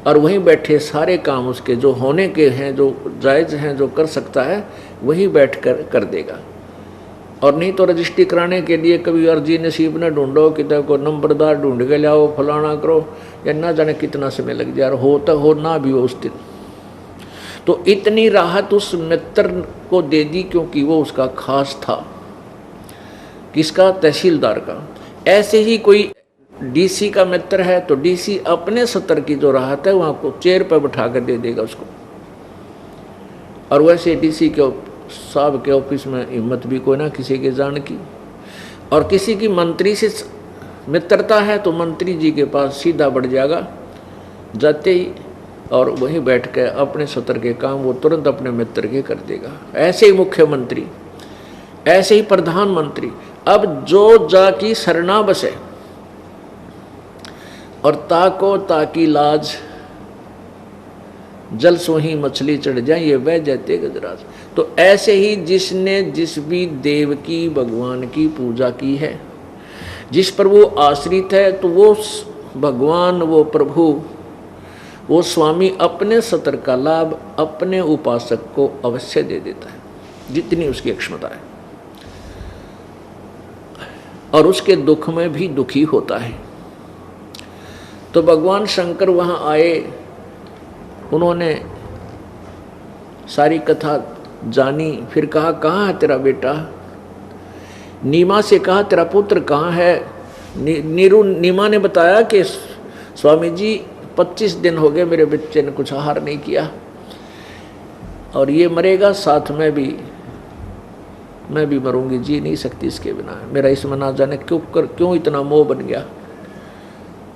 और वहीं बैठे सारे काम उसके जो होने के हैं, जो जायज़ हैं, जो कर सकता है, वहीं बैठकर कर देगा। और नहीं तो रजिस्ट्री कराने के लिए कभी अर्जी नसीब न ढूंढो, कितने को नंबरदार ढूंढ के लाओ, फलाना करो, या ना जाने कितना समय लग जाए, हो ना भी हो उस दिन। तो इतनी राहत उस मित्र को दे दी क्योंकि वो उसका खास था। किसका? तहसीलदार का। ऐसे ही कोई डीसी का मित्र है तो डीसी अपने सत्र की जो राहत है वहाँ को चेयर पर बैठा कर दे देगा उसको। और वैसे डीसी के साहब के ऑफिस में हिम्मत भी कोई ना किसी के जान की। और किसी की मंत्री से मित्रता है तो मंत्री जी के पास सीधा बढ़ जाएगा जाते ही, और वहीं बैठ के अपने सत्र के काम वो तुरंत अपने मित्र के कर देगा। ऐसे ही मुख्यमंत्री, ऐसे ही प्रधानमंत्री। अब जो जाकी सरना बसे, और ताको ताकी लाज, जल सोही मछली चढ़ जाए, ये बह जाते गजराज। तो ऐसे ही जिसने जिस भी देव की, भगवान की पूजा की है, जिस पर वो आश्रित है, तो वो भगवान, वो प्रभु, वो स्वामी अपने सत्र का लाभ अपने उपासक को अवश्य दे देता है, जितनी उसकी क्षमता है। और उसके दुख में भी दुखी होता है। तो भगवान शंकर वहाँ आए, उन्होंने सारी कथा जानी, फिर कहा कहाँ है तेरा बेटा? नीमा से कहा तेरा पुत्र कहाँ है? नीमा ने बताया कि स्वामी जी 25 दिन हो गए मेरे बच्चे ने कुछ आहार नहीं किया, और ये मरेगा साथ में भी, मैं भी मरूंगी, जी नहीं सकती इसके बिना, मेरा इसमें ना जाने क्यों इतना मोह बन गया।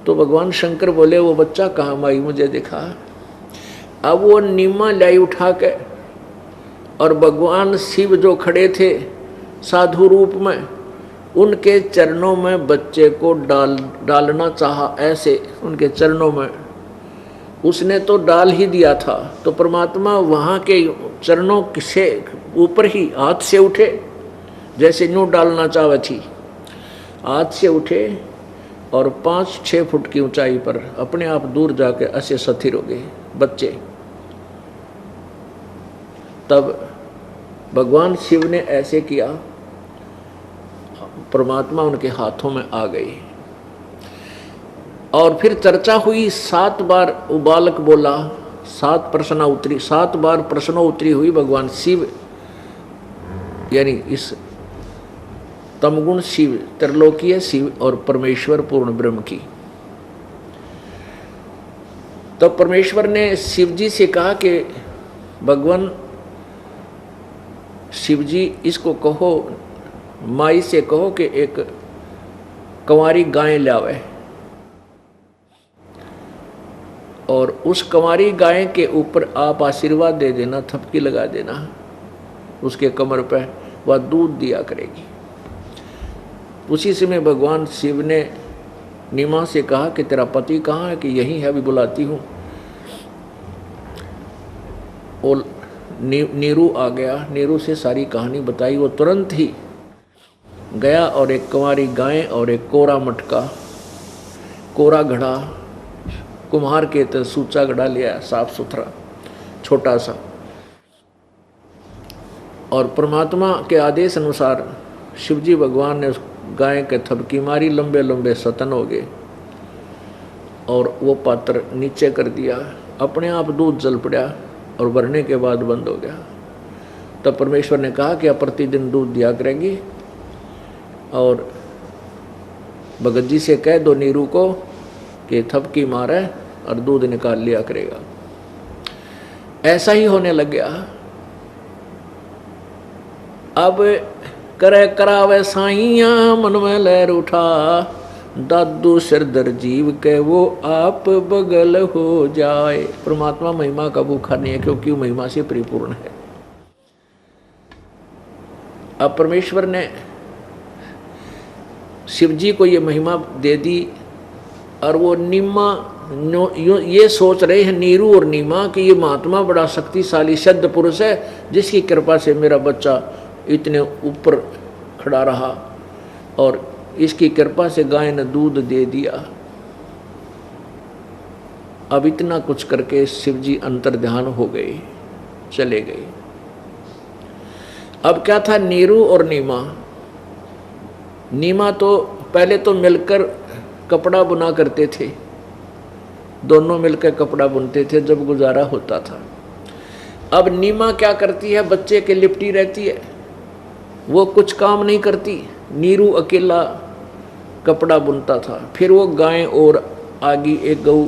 तो भगवान शंकर बोले वो बच्चा कहाँ माई मुझे दिखा। अब वो नीमा लाई उठा के, और भगवान शिव जो खड़े थे साधु रूप में, उनके चरणों में बच्चे को डालना चाहा, ऐसे उनके चरणों में उसने तो डाल ही दिया था। तो परमात्मा वहाँ के चरणों से ऊपर ही हाथ से उठे, जैसे यूँ डालना चाहे थी, हाथ से उठे और 5-6 फुट की ऊंचाई पर अपने आप दूर जाके ऐसे स्थिर हो गए बच्चे। तब भगवान शिव ने ऐसे किया, परमात्मा उनके हाथों में आ गई। और फिर चर्चा हुई, 7 बार वो बालक बोला, 7 प्रश्न उतरी, 7 बार प्रश्नों उतरी हुई भगवान शिव, यानी इस तमगुण शिव, त्रिलोकीय शिव और परमेश्वर पूर्ण ब्रह्म की। तो परमेश्वर ने शिव जी से कहा कि भगवान शिव जी इसको कहो, माई से कहो कि एक कंवारी गाय लावे, और उस कंवारी गाय के ऊपर आप आशीर्वाद दे देना, थपकी लगा देना उसके कमर पे, वह दूध दिया करेगी। उसी समय भगवान शिव ने नीमा से कहा कि तेरा पति कहाँ है, कि यही है, अभी बुलाती हूँ। और नीरू आ गया, नीरू से सारी कहानी बताई। वो तुरंत ही गया और एक कुंवारी गाय और एक कोरा मटका, कोरा घड़ा, कुम्हार के तो सूचा घड़ा लिया, साफ सुथरा छोटा सा। और परमात्मा के आदेश अनुसार शिवजी भगवान ने उस गाय के थपकी मारी, लंबे लंबे सतन हो गए और वो पात्र नीचे कर दिया। अपने आप दूध जल पड़ा और भरने के बाद बंद हो गया। तब परमेश्वर ने कहा कि अब प्रतिदिन दूध दिया करेगी और भगत जी से कह दो नीरू को कि थपकी मारे और दूध निकाल लिया करेगा। ऐसा ही होने लग गया। अब करे करावे साइया मन में लहर उठा, दादू सिरदर जीव के वो आप बगल हो जाए। परमात्मा महिमा का भूखा नहीं है, क्योंकि वो महिमा से परिपूर्ण है। अब परमेश्वर ने शिवजी को ये महिमा दे दी और वो नीमा ये सोच रहे हैं नीरू और नीमा कि ये महात्मा बड़ा शक्तिशाली सिद्ध पुरुष है, जिसकी कृपा से मेरा बच्चा इतने ऊपर खड़ा रहा और इसकी कृपा से गाय ने दूध दे दिया। अब इतना कुछ करके शिवजी अंतर्ध्यान हो गए, चले गए। अब क्या था, नीरू और नीमा। नीमा तो पहले तो मिलकर कपड़ा बुना करते थे, दोनों मिलकर कपड़ा बुनते थे जब गुजारा होता था। अब नीमा क्या करती है, बच्चे के लिपटी रहती है, वो कुछ काम नहीं करती। नीरू अकेला कपड़ा बुनता था। फिर वो गाय और आगी एक गऊ,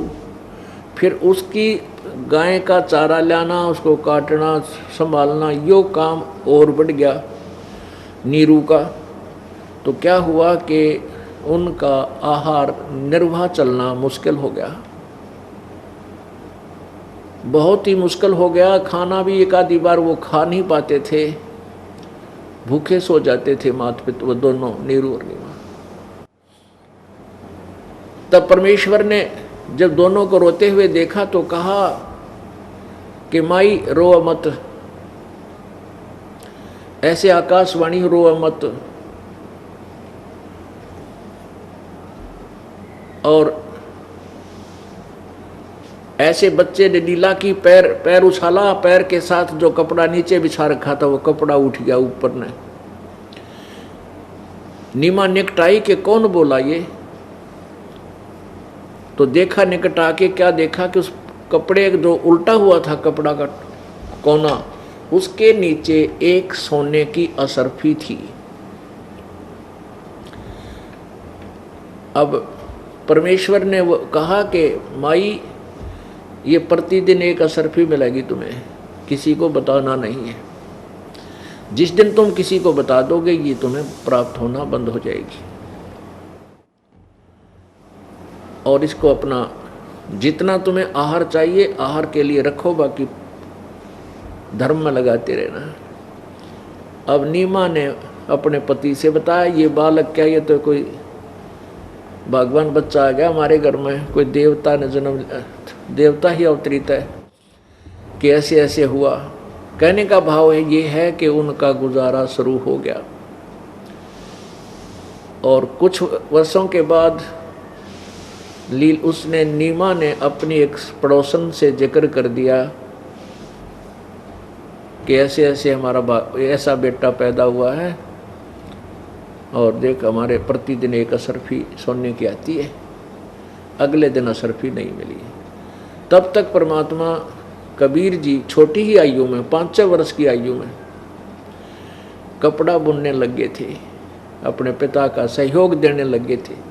फिर उसकी गाय का चारा लाना, उसको काटना, संभालना, यो काम और बढ़ गया नीरू का। तो क्या हुआ कि उनका आहार निर्वाह चलना मुश्किल हो गया, बहुत ही मुश्किल हो गया। खाना भी एक आधी बार वो खा नहीं पाते थे, भूखे सो जाते थे माता पिता, वो दोनों नीरू और नीमा। तब परमेश्वर ने जब दोनों को रोते हुए देखा तो कहा कि माई रो मत, ऐसे आकाशवाणी रो मत। और ऐसे बच्चे ने लीला की, पैर उछाला, पैर के साथ जो कपड़ा नीचे बिछा रखा था वो कपड़ा उठ गया ऊपर ने। नीमा निकटाई के कौन बोला ये, तो देखा निकट आके, क्या देखा कि उस कपड़े जो उल्टा हुआ था कपड़ा का कोना, उसके नीचे एक सोने की असरफी थी। अब परमेश्वर ने वो कहा कि माई ये प्रतिदिन एक असरफी मिलेगी तुम्हें, किसी को बताना नहीं है। जिस दिन तुम किसी को बता दोगे ये तुम्हें प्राप्त होना बंद हो जाएगी। और इसको अपना जितना तुम्हें आहार चाहिए आहार के लिए रखो, बाकी धर्म में लगाते रहना। अब नीमा ने अपने पति से बताया, ये बालक क्या, ये तो कोई भगवान बच्चा आ गया हमारे घर में, कोई देवता ने जन्म, देवता ही अवतरित है कि ऐसे ऐसे हुआ। कहने का भाव है ये है कि उनका गुजारा शुरू हो गया। और कुछ वर्षों के बाद उसने नीमा ने अपनी एक पड़ोसन से जिक्र कर दिया कि ऐसे ऐसे हमारा ऐसा बेटा पैदा हुआ है और देख हमारे प्रतिदिन एक असरफी सोने की आती है। अगले दिन असरफी नहीं मिली। तब तक परमात्मा कबीर जी छोटी ही आयु में, 5-6 वर्ष की आयु में कपड़ा बुनने लगे थे, अपने पिता का सहयोग देने लगे थे।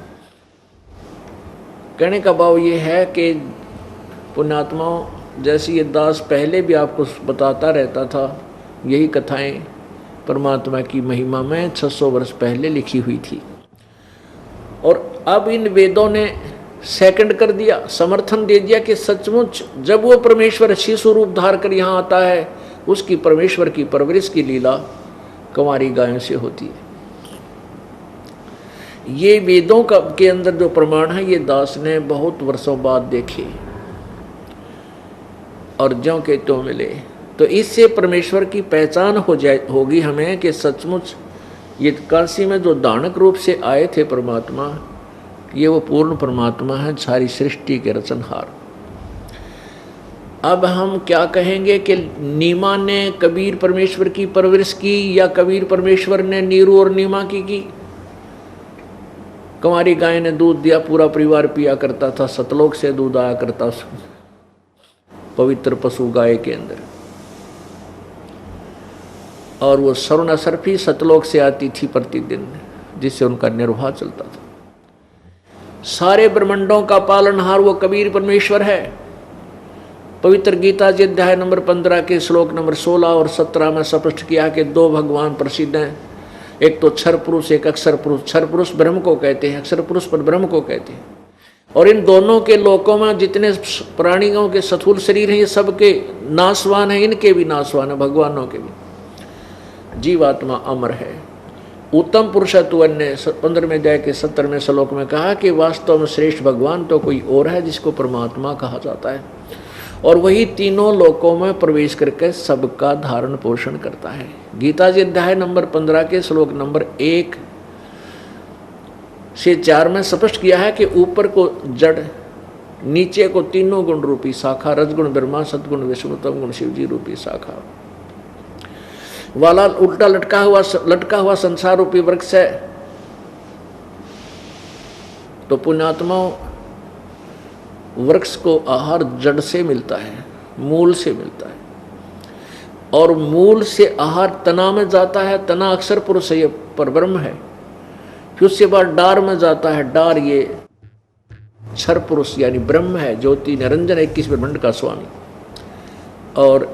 कहने का भाव ये है कि पुण्यात्माओं, जैसे ये दास पहले भी आपको बताता रहता था, यही कथाएं परमात्मा की महिमा में 600 वर्ष पहले लिखी हुई थी। और अब इन वेदों ने सेकंड कर दिया, समर्थन दे दिया कि सचमुच जब वो परमेश्वर शिशु रूप धार कर यहाँ आता है, उसकी परमेश्वर की परवरिश की लीला कुंवारी गायों से होती है। ये वेदों का के अंदर जो प्रमाण है ये दास ने बहुत वर्षों बाद देखे और ज्यों के त्यों मिले। तो इससे परमेश्वर की पहचान होगी हमें कि सचमुच ये काशी में जो दानक रूप से आए थे परमात्मा, ये वो पूर्ण परमात्मा है, सारी सृष्टि के रचनहार। अब हम क्या कहेंगे कि नीमा ने कबीर परमेश्वर की परवरिश की या कबीर परमेश्वर ने नीरू और नीमा की? कुंवारी गाय ने दूध दिया, पूरा परिवार पिया करता था, सतलोक से दूध आया करता उस पवित्र पशु गाय के अंदर, और वो स्वर्ण सर्फी सतलोक से आती थी प्रतिदिन, जिससे उनका निर्वाह चलता था। सारे ब्रह्मांडों का पालनहार वो कबीर परमेश्वर है। पवित्र गीता जी अध्याय नंबर 15 के श्लोक नंबर 16 और 17 में स्पष्ट किया कि दो भगवान प्रसिद्ध हैं, एक तो क्षर पुरुष, एक अक्षर पुरुष। क्षर पुरुष ब्रह्म को कहते हैं, अक्षर पुरुष पर ब्रह्म को कहते हैं। और इन दोनों के लोकों में जितने प्राणियों के स्थूल शरीर हैं ये सबके नाशवान हैं, इनके भी नाशवान है, भगवानों के भी। जीवात्मा अमर है। उत्तम पुरुषत्व ने 15वें अध्याय के 17वें श्लोक में कहा कि वास्तव में श्रेष्ठ भगवान तो कोई और है जिसको परमात्मा कहा जाता है, और वही तीनों लोकों में प्रवेश करके सबका धारण पोषण करता है। गीता जी अध्याय नंबर 15 के श्लोक नंबर 1 से 4 में स्पष्ट किया है कि ऊपर को जड़, नीचे को तीनों गुण रूपी शाखा, रजगुण ब्रह्मा, सतगुण विष्णु, तम गुण शिव जी रूपी शाखा वाला उल्टा लटका हुआ संसार रूपी वृक्ष है। तो पुण्यात्माओं, वृक्ष को आहार जड़ से मिलता है, मूल से मिलता है, और मूल से आहार तना में जाता है। तना अक्षर पुरुष है, ये परब्रह्म है। फिर उसके बाद डार में जाता है, डार ये क्षर पुरुष यानी ब्रह्म है, ज्योति निरंजन 21 ब्रह्मांड का स्वामी। और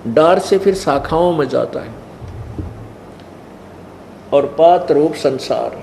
डार से फिर शाखाओं में जाता है, और पात रूप संसार।